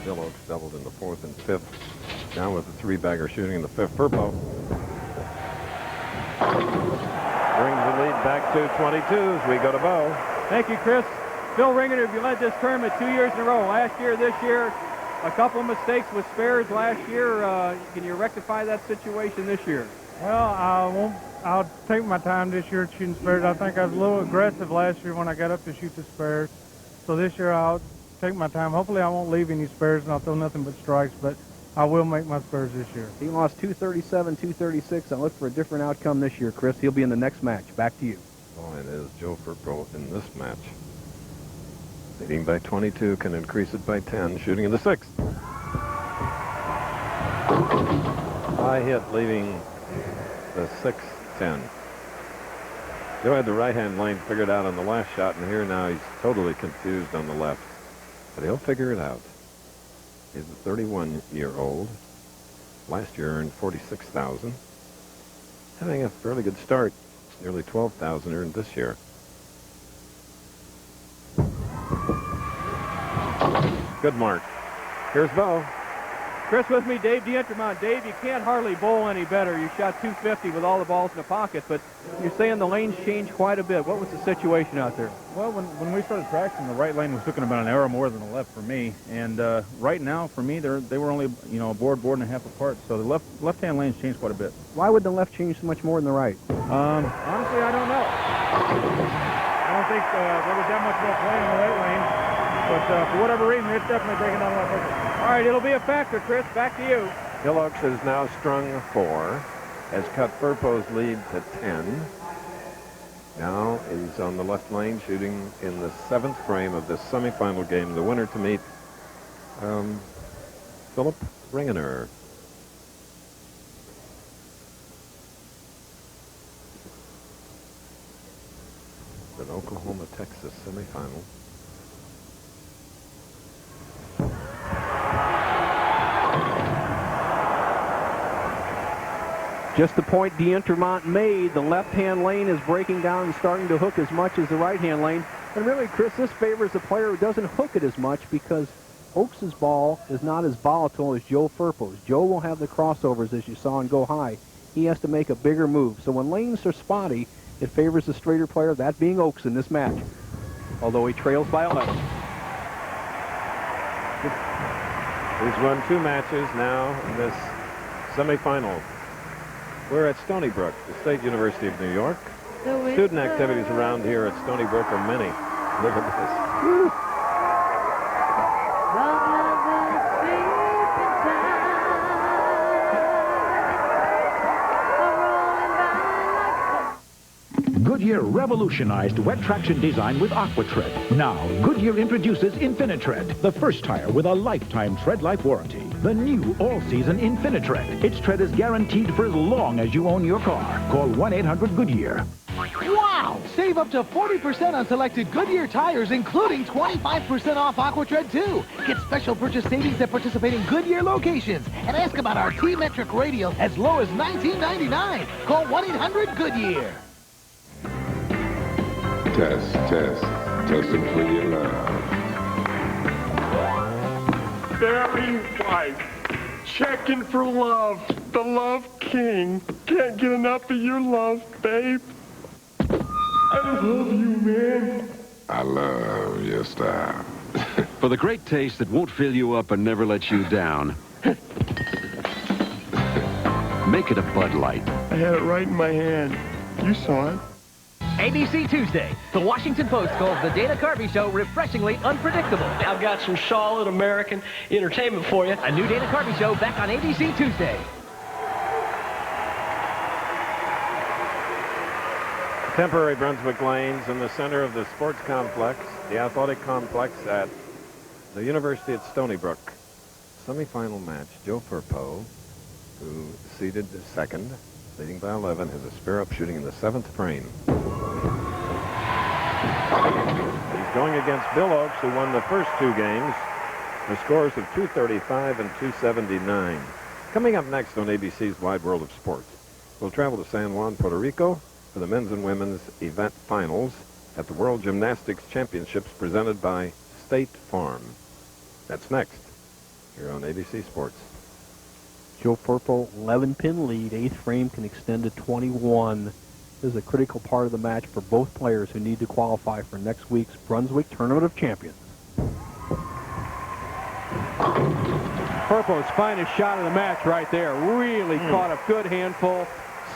Bill Oaks doubled in the 4th and 5th. Down with the 3-bagger shooting in the 5th. Firpo. back to 22 as we go to Bo. Thank you, Chris. Phil Ringener, you led this tournament 2 years in a row. Last year, this year, a couple of mistakes with spares last year. Can you rectify that situation this year? Well, I'll take my time this year shooting spares. I think I was a little aggressive last year when I got up to shoot the spares. So this year I'll take my time. Hopefully I won't leave any spares and I'll throw nothing but strikes, but I will make my spares this year. He lost 237, 236. I look for a different outcome this year, Chris. He'll be in the next match. Back to you. Oh, it is Joe Firpo in this match. Leading by 22, can increase it by 10, shooting in the 6th. High hit, leaving the 6-10. Joe had the right-hand lane figured out on the last shot, and here now he's totally confused on the left. But he'll figure it out. He's a 31-year-old. Last year earned $46,000. Having a fairly good start. Nearly $12,000 earned this year. Good mark. Here's Bo. Chris with me, Dave D'Entremont. Dave, you can't hardly bowl any better. You shot 250 with all the balls in the pocket, but you're saying the lanes changed quite a bit. What was the situation out there? Well, when we started practicing, the right lane was looking about an arrow more than the left for me. And right now, for me, they were only, a board and a half apart. So the left-hand lanes changed quite a bit. Why would the left change so much more than the right? Honestly, I don't know. I don't think there was that much more play in the right lane. But for whatever reason, it's definitely breaking down a lot quicker. All right, it'll be a factor, Chris. Back to you. Bill Oakes has now strung 4, has cut Firpo's lead to 10. Now is on the left lane, shooting in the 7th frame of this semifinal game. The winner to meet Philip Ringener. An Oklahoma-Texas semifinal. Just the point D'Entremont made. The left-hand lane is breaking down and starting to hook as much as the right-hand lane. And really, Chris, this favors a player who doesn't hook it as much because Oakes' ball is not as volatile as Joe Firpo's. Joe will have the crossovers, as you saw, and go high. He has to make a bigger move. So when lanes are spotty, it favors the straighter player, that being Oakes in this match, although he trails by 11. He's won 2 matches now in this semifinal. We're at Stony Brook, the State University of New York. Student activities around here at Stony Brook are many. Look at this. Woo. Goodyear revolutionized wet traction design with AquaTread. Now, Goodyear introduces InfiniTread, the first tire with a lifetime tread life warranty. The new all-season InfiniTread. Its tread is guaranteed for as long as you own your car. Call 1-800-GOODYEAR. Wow! Save up to 40% on selected Goodyear tires, including 25% off AquaTread, too. Get special purchase savings at participating Goodyear locations. And ask about our T-Metric radial as low as $19.99. Call 1-800-GOODYEAR. Testing for your love. Very white. Checking for love. The Love King. Can't get enough of your love, babe. I love you, man. I love your style. For the great taste that won't fill you up and never let you down. Make it a Bud Light. I had it right in my hand. You saw it. ABC Tuesday. The Washington Post calls the Dana Carvey Show refreshingly unpredictable. I've got some solid American entertainment for you. A new Dana Carvey Show back on ABC Tuesday. Temporary Brunswick Lanes in the center of the sports complex, the athletic complex at the University at Stony Brook. Semifinal match, Joe Firpo, who seeded second, leading by 11, has a spare up shooting in the 7th frame. He's going against Bill Oakes, who won the first 2 games, with scores of 235 and 279. Coming up next on ABC's Wide World of Sports, we'll travel to San Juan, Puerto Rico for the men's and women's event finals at the World Gymnastics Championships presented by State Farm. That's next here on ABC Sports. Joe Firpo, 11-pin lead. 8th frame can extend to 21. This is a critical part of the match for both players who need to qualify for next week's Brunswick Tournament of Champions. Firpo's finest shot of the match right there. Really caught a good handful.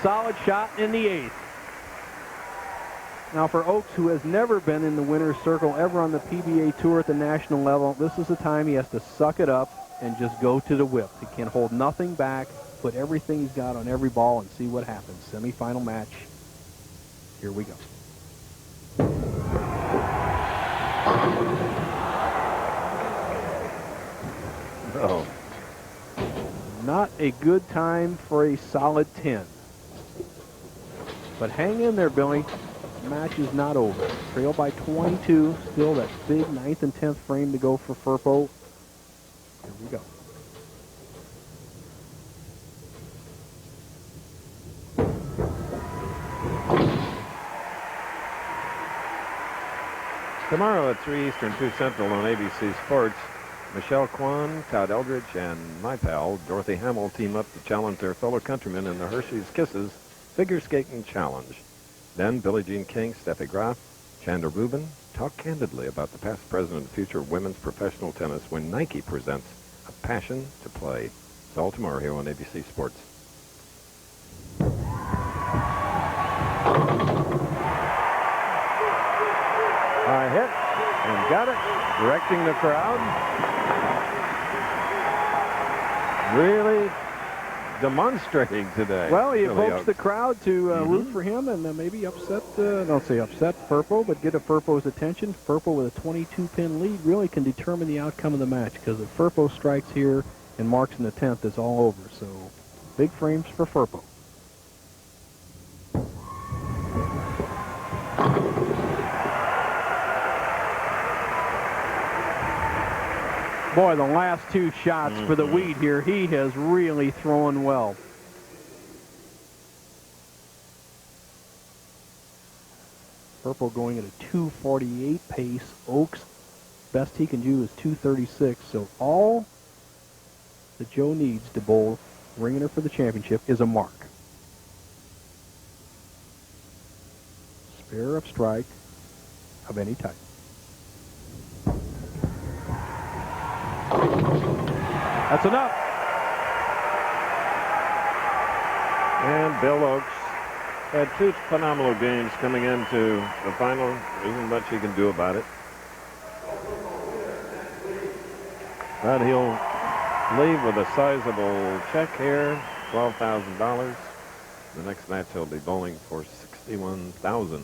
Solid shot in the 8th. Now for Oaks, who has never been in the winner's circle ever on the PBA Tour at the national level, this is the time he has to suck it up and just go to the whip. He can hold nothing back, put everything he's got on every ball and see what happens. Semi-final match. Here we go. Oh. Not a good time for a solid 10. But hang in there, Billy. The match is not over. Trail by 22. Still that big 9th and 10th frame to go for Firpo. Here we go. Tomorrow at 3 Eastern, 2 Central on ABC Sports, Michelle Kwan, Todd Eldridge, and my pal Dorothy Hamill team up to challenge their fellow countrymen in the Hershey's Kisses Figure Skating Challenge. Then Billie Jean King, Steffi Graf, Chanda Rubin talk candidly about the past, present, and future of women's professional tennis when Nike presents A Passion to Play. It's all tomorrow here on ABC Sports. High hit, and got it, directing the crowd. Really demonstrating today. Well, he Billy evokes Oaks. the crowd to root for him and maybe upset, don't say upset Firpo, but get Firpo's attention. Firpo with a 22-pin lead really can determine the outcome of the match, because if Firpo strikes here and marks in the 10th, it's all over. So big frames for Firpo. Boy, the last 2 shots for the Weed here, he has really thrown well. Firpo going at a 2:48 pace. Oaks, best he can do is 2:36. So all that Joe needs to bowl Ringener for the championship is a mark. Spare of strike of any type. That's enough. And Bill Oaks had 2 phenomenal games coming into the final. There isn't much he can do about it. But he'll leave with a sizable check here, $12,000. The next match he'll be bowling for $61,000.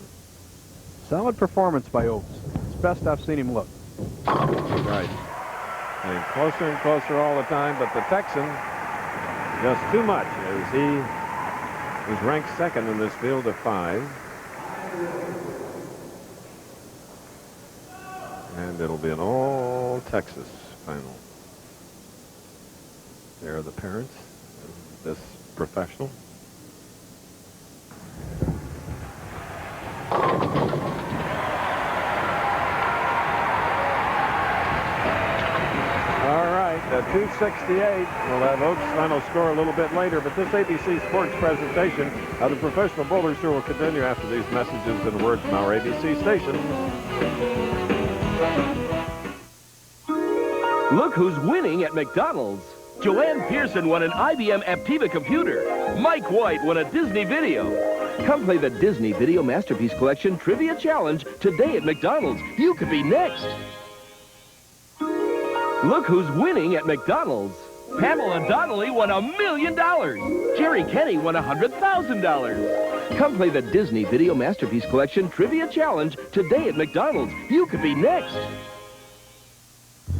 Solid performance by Oaks. It's best I've seen him look. Right. Getting closer and closer all the time, but the Texan, just too much, as he was ranked 2nd in this field of 5. And it'll be an all-Texas final. There are the parents of this professional. At 268, we'll have Oaks' final score a little bit later, but this ABC Sports presentation of the professional bowlers tour will continue after these messages and words from our ABC station. Look who's winning at McDonald's. Joanne Pearson won an IBM Aptiva computer. Mike White won a Disney video. Come play the Disney Video Masterpiece Collection Trivia Challenge today at McDonald's. You could be next. Look who's winning at McDonald's. Pamela Donnelly won $1 million. Jerry Kenny won $100,000. Come play the Disney Video Masterpiece Collection Trivia Challenge today at McDonald's. You could be next.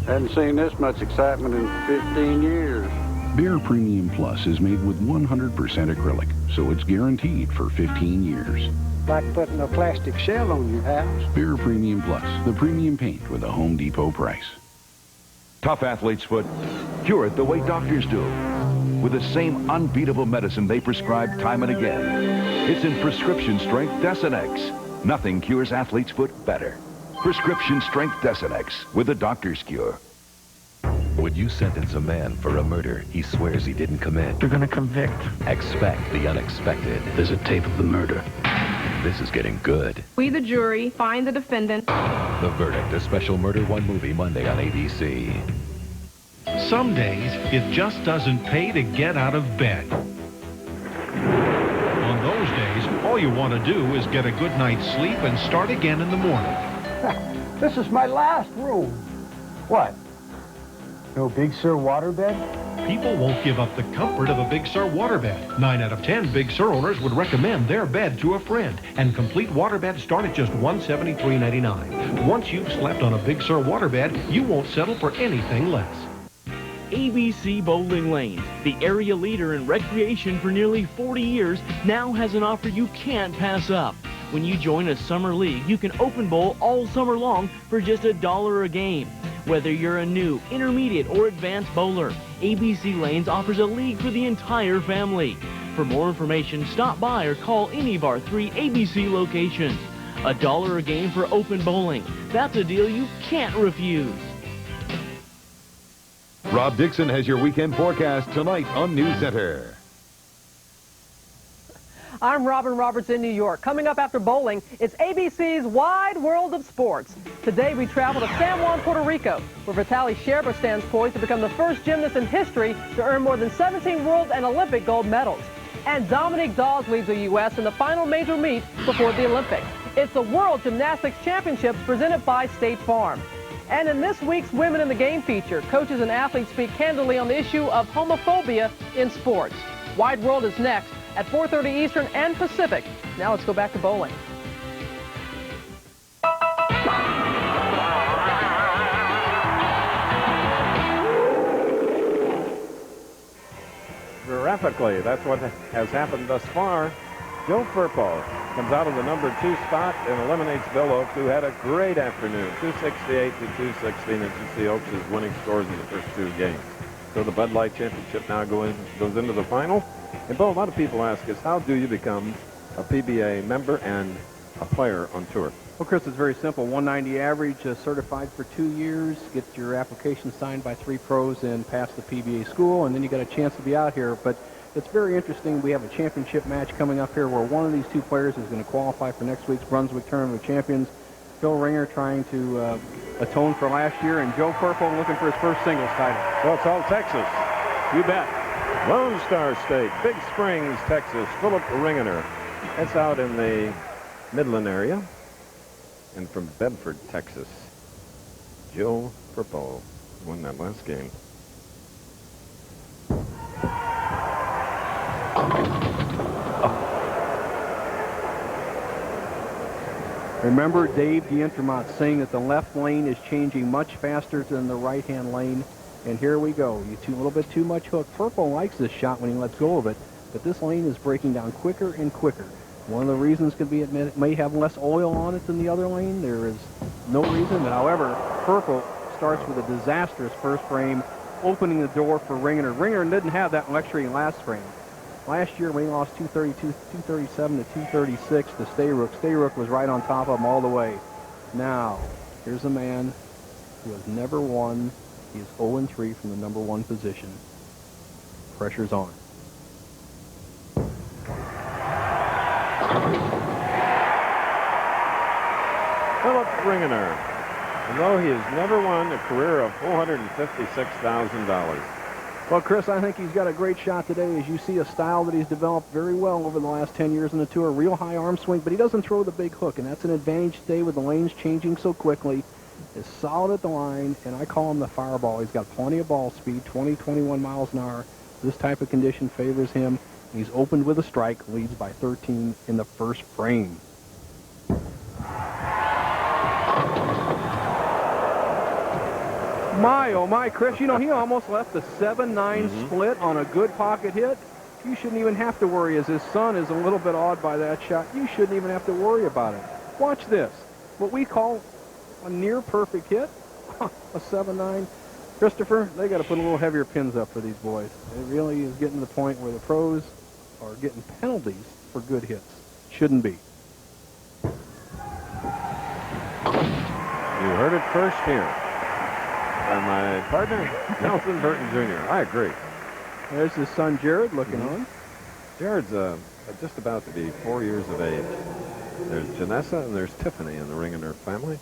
Hadn't seen this much excitement in 15 years. Behr Premium Plus is made with 100% acrylic, so it's guaranteed for 15 years. Like putting a plastic shell on your house. Behr Premium Plus, the premium paint with a Home Depot price. Tough athlete's foot, cure it the way doctors do. With the same unbeatable medicine they prescribe time and again. It's in prescription strength Desenex. Nothing cures athlete's foot better. Prescription strength Desenex with the doctor's cure. When you sentence a man for a murder he swears he didn't commit, You're gonna convict. expect the unexpected. There's a tape of the murder. This is getting good. We, the jury, find the defendant. The Verdict, a special Murder One movie, Monday on ABC. Some days, it just doesn't pay to get out of bed. On those days, all you want to do is get a good night's sleep and start again in the morning. This is my last room. What? No Big Sur waterbed? People won't give up the comfort of a Big Sur waterbed. 9 out of 10 Big Sur owners would recommend their bed to a friend. And complete waterbeds start at just $173.99. Once you've slept on a Big Sur waterbed, you won't settle for anything less. ABC Bowling Lanes, the area leader in recreation for nearly 40 years, now has an offer you can't pass up. When you join a summer league, you can open bowl all summer long for just $1 a game. Whether you're a new, intermediate, or advanced bowler, ABC Lanes offers a league for the entire family. For more information, stop by or call any of our 3 ABC locations. $1 a game for open bowling. That's a deal you can't refuse. Rob Dixon has your weekend forecast tonight on News Center. I'm Robin Roberts in New York. Coming up after bowling, it's ABC's Wide World of Sports. Today we travel to San Juan, Puerto Rico, where Vitaly Sherba stands poised to become the first gymnast in history to earn more than 17 world and Olympic gold medals. And Dominique Dawes leads the U.S. in the final major meet before the Olympics. It's the World Gymnastics Championships presented by State Farm. And in this week's Women in the Game feature, coaches and athletes speak candidly on the issue of homophobia in sports. Wide World is next at 4:30 Eastern and Pacific. Now let's go back to bowling. Graphically, that's what has happened thus far. Joe Firpo comes out of the number 2 spot and eliminates Bill Oakes, who had a great afternoon, 268 to 216, and you see Oakes' winning scores in the first 2 games. So the Bud Light Championship now goes into the final. And, Bo, a lot of people ask us, how do you become a PBA member and a player on tour? Well, Chris, it's very simple. 190 average, certified for 2 years, get your application signed by 3 pros and pass the PBA school, and then you got a chance to be out here. But it's very interesting. We have a championship match coming up here where one of these 2 players is going to qualify for next week's Brunswick Tournament of Champions. Phil Ringener trying to atone for last year, and Joe Firpo looking for his first singles title. Well, it's all Texas. You bet. Lone Star State, Big Springs, Texas, Philip Ringener. That's out in the Midland area. And from Bedford, Texas, Joe Firpo won that last game. Remember Dave D'Entremont saying that the left lane is changing much faster than the right-hand lane. And here we go. A little bit too much hook. Firpo likes this shot when he lets go of it, but this lane is breaking down quicker and quicker. One of the reasons could be it may have less oil on it than the other lane. There is no reason. But however, Firpo starts with a disastrous first frame, opening the door for Ringener. Ringener didn't have that luxury last frame. Last year, when he lost 237 to 236 to Stayrook, Stayrook was right on top of him all the way. Now, here's a man who has never won. He is 0-3 from the number 1 position. Pressure's on. Philip Ringener, although he has never won, a career of $456,000. Well, Chris, I think he's got a great shot today. As you see, a style that he's developed very well over the last 10 years in the tour. Real high arm swing, but he doesn't throw the big hook, and that's an advantage today with the lanes changing so quickly. Is solid at the line, and I call him the fireball. He's got plenty of ball speed, 20, 21 miles an hour. This type of condition favors him. He's opened with a strike, leads by 13 in the first frame. My, oh my, Chris, you know, he almost left the 7-9 split on a good pocket hit. You shouldn't even have to worry, as his son is a little bit awed by that shot. You shouldn't even have to worry about it. Watch this. What we call a near-perfect hit, a 7-9. Christopher, they got to put a little heavier pins up for these boys. It really is getting to the point where the pros are getting penalties for good hits. Shouldn't be. You heard it first here. And my partner, Nelson Burton Jr. I agree. There's his son, Jared, looking on. Jared's just about to be 4 years of age. There's Janessa and there's Tiffany in the Ringener family.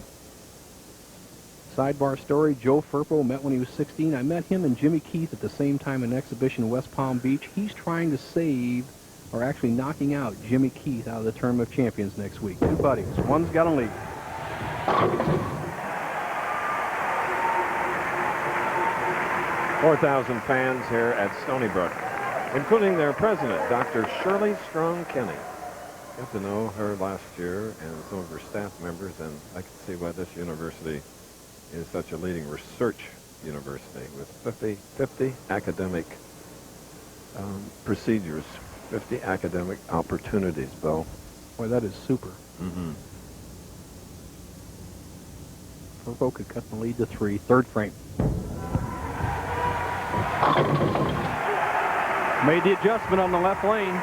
Sidebar story, Joe Firpo met when he was 16. I met him and Jimmy Keith at the same time in an exhibition in West Palm Beach. He's trying to save, or actually knocking out, Jimmy Keith out of the Tournament of Champions next week. Two buddies. One's got a lead. 4,000 fans here at Stony Brook, including their president, Dr. Shirley Strong Kenny. Got to know her last year and some of her staff members, and I can see why this university is such a leading research university with 50 academic procedures, 50 academic opportunities, Bill. Boy, that is super. Mm-hmm. Firpo could cut the lead to 3. Third frame. Made the adjustment on the left lane.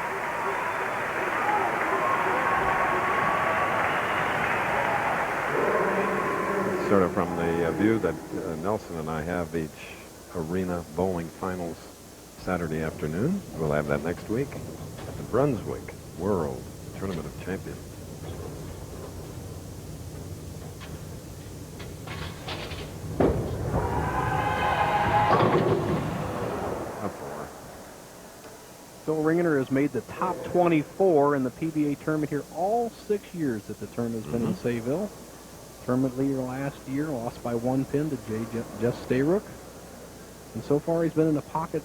Sort of from the view that Nelson and I have each arena bowling finals Saturday afternoon. We'll have that next week at the Brunswick World Tournament of Champions. Phil Ringener has made the top 24 in the PBA tournament here all 6 years that the tournament has been in Sayville. Tournament leader last year, lost by 1 pin to Jeff Stayrook. And so far he's been in the pocket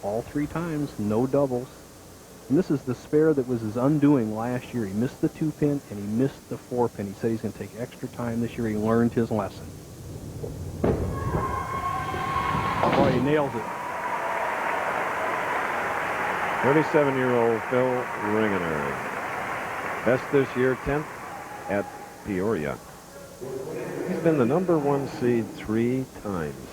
all 3 times, no doubles. And this is the spare that was his undoing last year. He missed the 2-pin and he missed the 4-pin. He said he's going to take extra time this year. He learned his lesson. Boy, he nails it. 37-year-old Phil Ringener. Best this year, 10th at Peoria. He's been the #1 seed 3 times.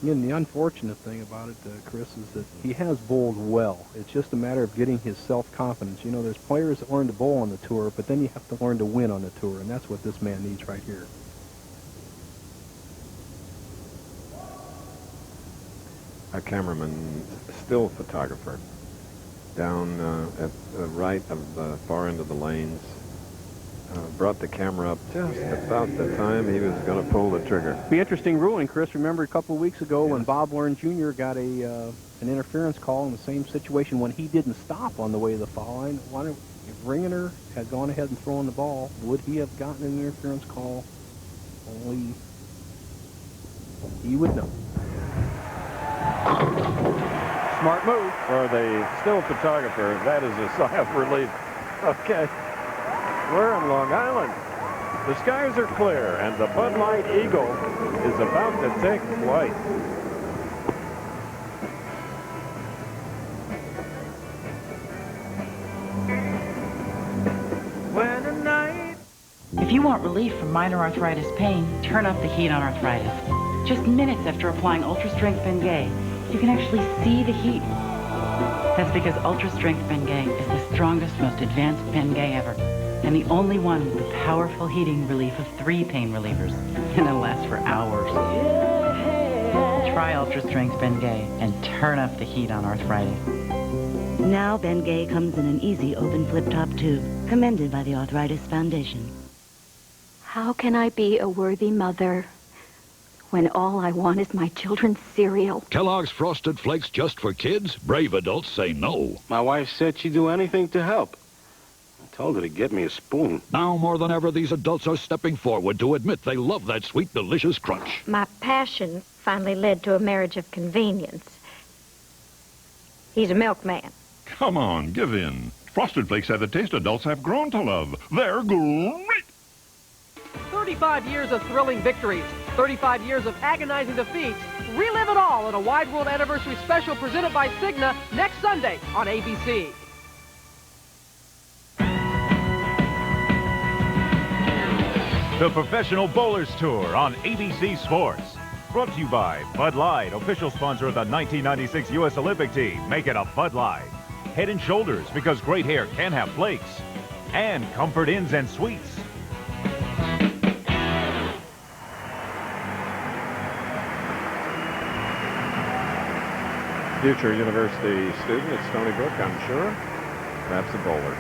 Again, the unfortunate thing about it, Chris, is that he has bowled well. It's just a matter of getting his self-confidence. You know, there's players that learn to bowl on the tour, but then you have to learn to win on the tour, and that's what this man needs right here. A cameraman, still photographer, down at the right of the far end of the lanes, brought the camera up just about the time he was going to pull the trigger. Be interesting ruling, Chris. Remember a couple of weeks ago when Bob Learn Jr. got an interference call in the same situation when he didn't stop on the way to the foul line. If Ringener had gone ahead and thrown the ball, would he have gotten an interference call? Only he would know. Smart move. For the still photographer, that is a sigh of relief. Okay. We're in Long Island. The skies are clear, and the Bud Light Eagle is about to take flight. If you want relief from minor arthritis pain, turn up the heat on arthritis. Just minutes after applying Ultra Strength Bengay, you can actually see the heat. That's because Ultra Strength Bengay is the strongest, most advanced Bengay ever, and the only one with the powerful heating relief of 3 pain relievers, and it'll last for hours. Try Ultra Strength Bengay and turn up the heat on arthritis. Now Bengay comes in an easy open flip-top tube, commended by the Arthritis Foundation. How can I be a worthy mother when all I want is my children's cereal? Kellogg's Frosted Flakes just for kids? Brave adults say no. My wife said she'd do anything to help. I told her to get me a spoon. Now more than ever, these adults are stepping forward to admit they love that sweet, delicious crunch. My passion finally led to a marriage of convenience. He's a milkman. Come on, give in. Frosted Flakes have the taste adults have grown to love. They're great. 35 years of thrilling victories, 35 years of agonizing defeats. Relive it all in a Wide World Anniversary Special presented by Cigna next Sunday on ABC. The Professional Bowlers Tour on ABC Sports. Brought to you by Bud Light, official sponsor of the 1996 U.S. Olympic team. Make it a Bud Light. Head and Shoulders, because great hair can have flakes. And Comfort Inns and Suites. Future university student at Stony Brook, I'm sure. perhaps a bowler.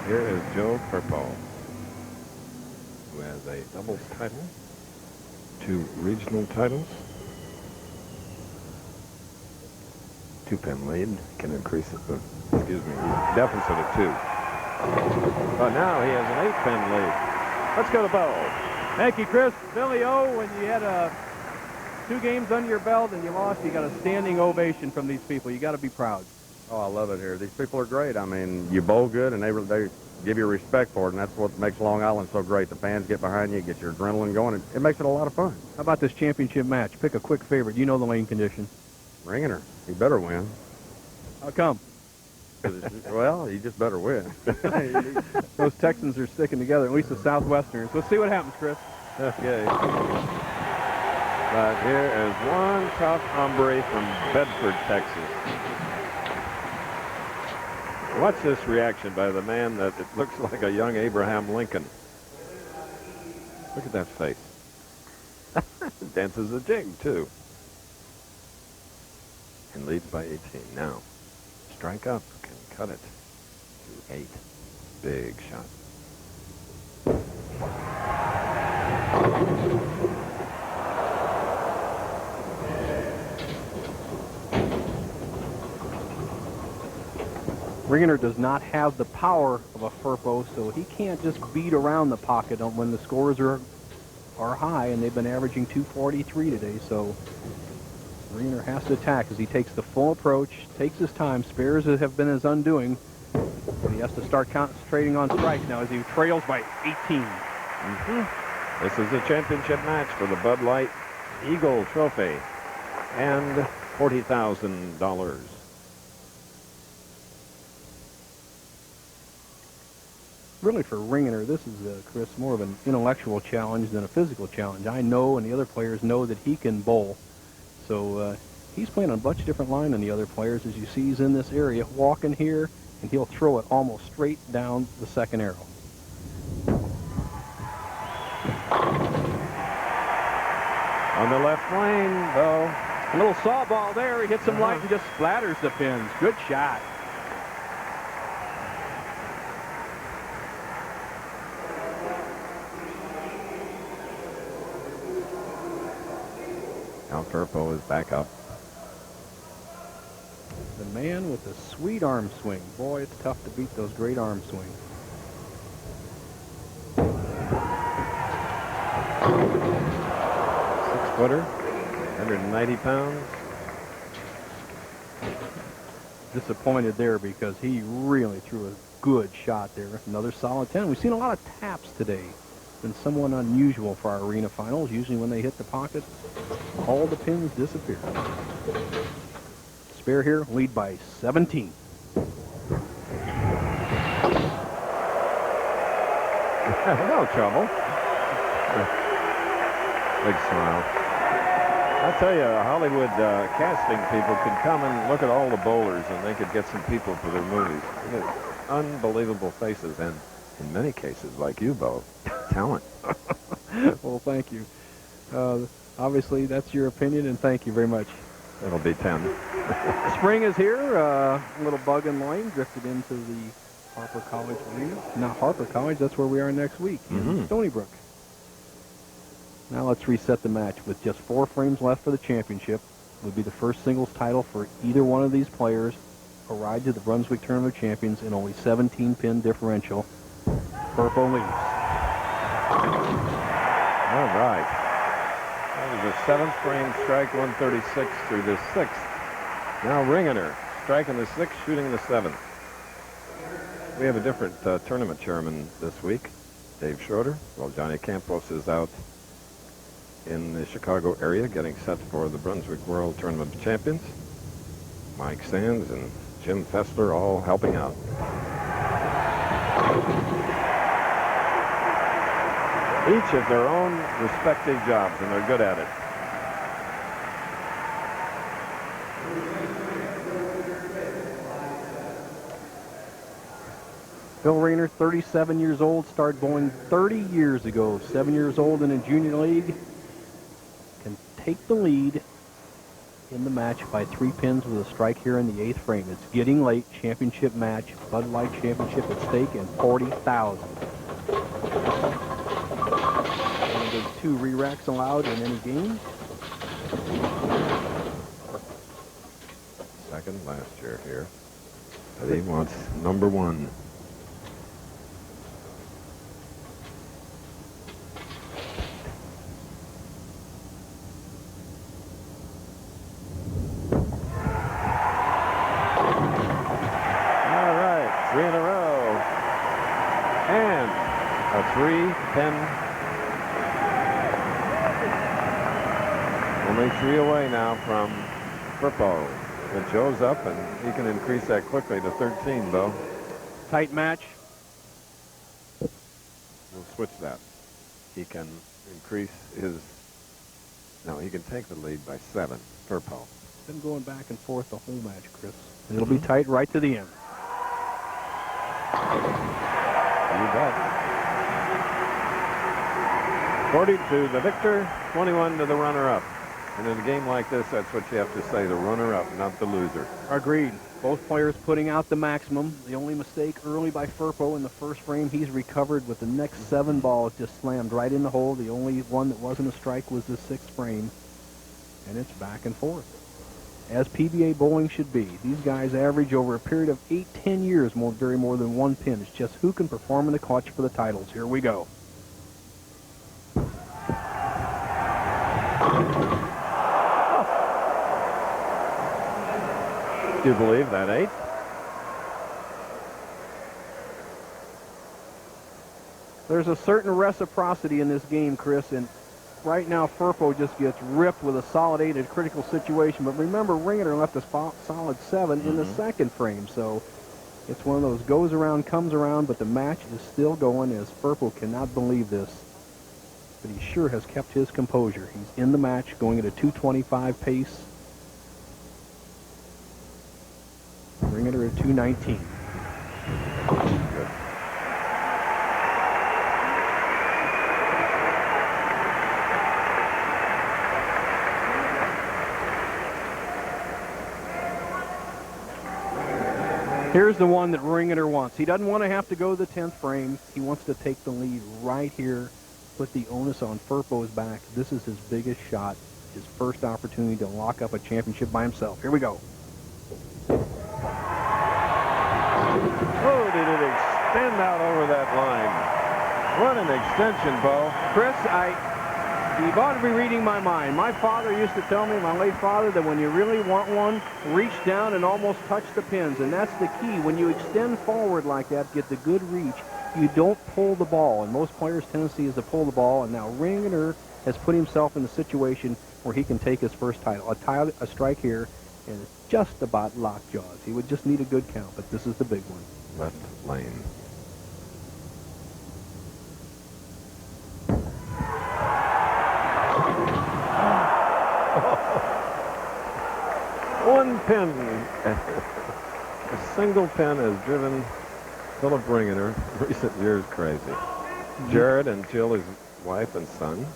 Here is Joe Firpo, who has a doubles title, 2 regional titles, 2-pin lead. Can increase it, but, excuse me, deficit of 2. But now he has an 8-pin lead. Let's go to Bo. Thank you, Chris. Billy O, when you had 2 games under your belt and you lost, you got a standing ovation from these people. You got to be proud. Oh, I love it here. These people are great. I mean, you bowl good, and they give you respect for it, and that's what makes Long Island so great. The fans get behind you, get your adrenaline going, and it makes it a lot of fun. How about this championship match? Pick a quick favorite. You know the lane condition. Ringener. He better win. How come? Well, he just better win. Those Texans are sticking together, at least the Southwesterners. Let's see what happens, Chris. Okay. But here is one tough hombre from Bedford, Texas. Watch this reaction by the man that it looks like a young Abraham Lincoln. Look at that face. Dances a jig, too. And leads by 18. Now, strike up, can cut it to 8. Big shot. Ringener does not have the power of a Firpo, so he can't just beat around the pocket when the scores are high, and they've been averaging 243 today, so Ringener has to attack as he takes the full approach, takes his time. Spares have been his undoing. He has to start concentrating on strikes now as he trails by 18. This is a championship match for the Bud Light Eagle Trophy and $40,000. Really, for Ringener, this is, Chris, more of an intellectual challenge than a physical challenge. I know, and the other players know, that he can bowl. So he's playing on a much different line than the other players. As you see, he's in this area, walking here, and he'll throw it almost straight down the second arrow. On the left lane, though. A little saw ball there. He hits him light and just splatters the pins. Good shot. Now Firpo is back up. The man with the sweet arm swing. Boy, it's tough to beat those great arm swings. Six-footer, 190 pounds. Disappointed there because he really threw a good shot there. Another solid 10. We've seen a lot of taps today. Been somewhat unusual for our arena finals. Usually when they hit the pocket, all the pins disappear. Spare here, lead by 17. No trouble. Big smile. I'll tell you, Hollywood casting people could come and look at all the bowlers, and they could get some people for their movies. Unbelievable faces, and in many cases, like you, Bo, talent. Well, thank you. Obviously, that's your opinion, and thank you very much. It'll be 10. Spring is here. A little bug and lane drifted into the Harper College arena. Not Harper College, that's where we are next week, in Stony Brook. Now let's reset the match. With just 4 frames left for the championship, it would be the first singles title for either one of these players. A ride to the Brunswick Tournament of Champions in only 17-pin differential. Firpo leads. All right. That was the 7th frame strike, 136 through the 6th. Now Ringener striking the 6th, shooting the 7th. We have a different tournament chairman this week, Dave Schroeder. Well, Johnny Campos is out in the Chicago area getting set for the Brunswick World Tournament of Champions. Mike Sands and Jim Fessler all helping out. Each of their own respective jobs, and they're good at it. Phil Ringener, 37 years old, started bowling 30 years ago. 7 years old in a junior league. Can take the lead in the match by 3 pins with a strike here in the 8th frame. It's getting late. Championship match. Bud Light Championship at stake and $40,000. And there's 2 re-racks allowed in any game. Second last year here. But he wants number 1. All right, 3 in a row. And a 3-pin. Only 3 away now from Firpo. But Joe's up, and he can increase that quickly to 13, Bo. Tight match. We'll switch that. He can increase his... No, he can take the lead by 7. Firpo. Been going back and forth the whole match, Chris. It'll be tight right to the end. You bet. 42 the victor, 21 to the runner-up. And in a game like this, that's what you have to say, the runner-up, not the loser. Agreed. Both players putting out the maximum. The only mistake early by Firpo in the first frame, he's recovered with the next 7 balls just slammed right in the hole. The only one that wasn't a strike was the 6th frame. And it's back and forth. As PBA bowling should be. These guys average over a period of 8-10 years vary more than 1 pin. It's just who can perform in the clutch for the titles. Here we go. Do you believe that 8? There's a certain reciprocity in this game, Chris, and right now Firpo just gets ripped with a solid 8 in a critical situation. But remember, Ringener left a solid 7 in the 2nd frame, so it's one of those goes around, comes around, but the match is still going as Firpo cannot believe this. But he sure has kept his composure. He's in the match, going at a 225 pace. Ringener at 219. Good. Here's the one that Ringener wants. He doesn't want to have to go to the 10th frame. He wants to take the lead right here, put the onus on Firpo's back. This is his biggest shot, his first opportunity to lock up a championship by himself. Here we go. Oh, did it extend out over that line? What an extension, Bo. Chris, you've ought to be reading my mind. My father used to tell me, my late father, that when you really want one, reach down and almost touch the pins. And that's the key. When you extend forward like that, get the good reach, you don't pull the ball. And most players' tendency is to pull the ball. And now Ringener has put himself in a situation where he can take his first title. A strike here, and it's just about lockjaws. He would just need a good count, but this is the big one. Left lane. One pin. A single pin has driven Philip Ringener recent years crazy. Jared and Jill, his wife and son,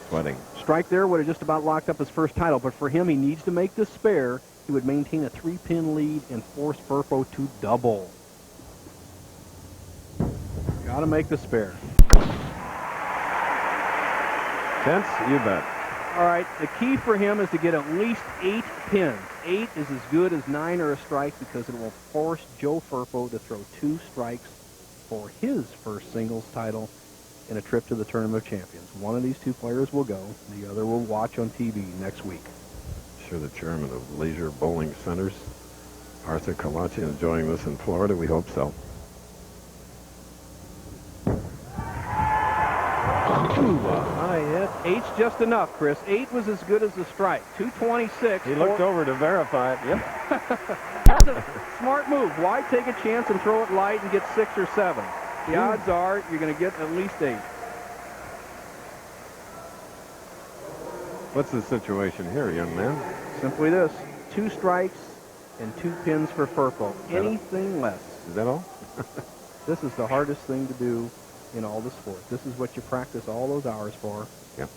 sweating. Strike there would have just about locked up his first title, but for him, he needs to make this spare. He would maintain a 3-pin lead and force Firpo to double. Got to make the spare. Tense, you bet. All right, the key for him is to get at least 8 pins. 8 is as good as 9 or a strike because it will force Joe Firpo to throw 2 strikes for his first singles title in a trip to the Tournament of Champions. One of these 2 players will go. The other will watch on TV next week. Sure, the chairman of Leisure Bowling Centers, Arthur Colaci, enjoying this in Florida. We hope so. High hit. 8's just enough, Chris. 8 was as good as the strike. 226. He looked over to verify it. Yep. That's a smart move. Why take a chance and throw it light and get 6 or 7? The odds are you're going to get at least 8. What's the situation here, young man? Simply this. 2 strikes and 2 pins for Firpo. Anything less. Is that all? This is the hardest thing to do in all the sport. This is what you practice all those hours for. Yep.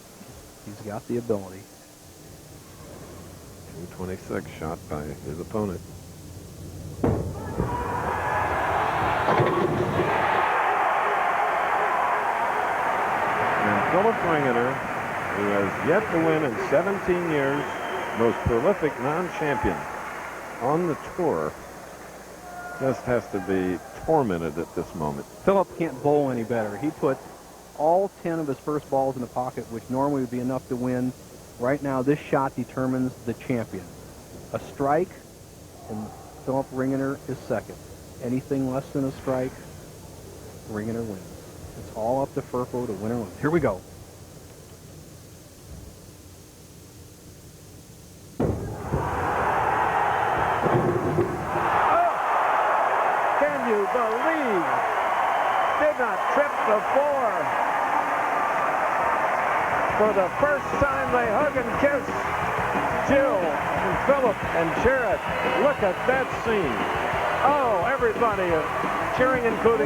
He's got the ability. 226 shot by his opponent. And Philip Ringener, who has yet to win in 17 years, most prolific non-champion on the tour, just has to be tormented at this moment. Philip can't bowl any better. He put all 10 of his first balls in the pocket, which normally would be enough to win. Right now, this shot determines the champion. A strike, and Philip Ringener is second. Anything less than a strike, Ringener wins. It's all up to Firpo to win or lose. Here we go. Can you believe? Did not trip the floor. For the first time, they hug and kiss. Jill and Philip and Jarrett. Look at that scene. Oh, everybody cheering, including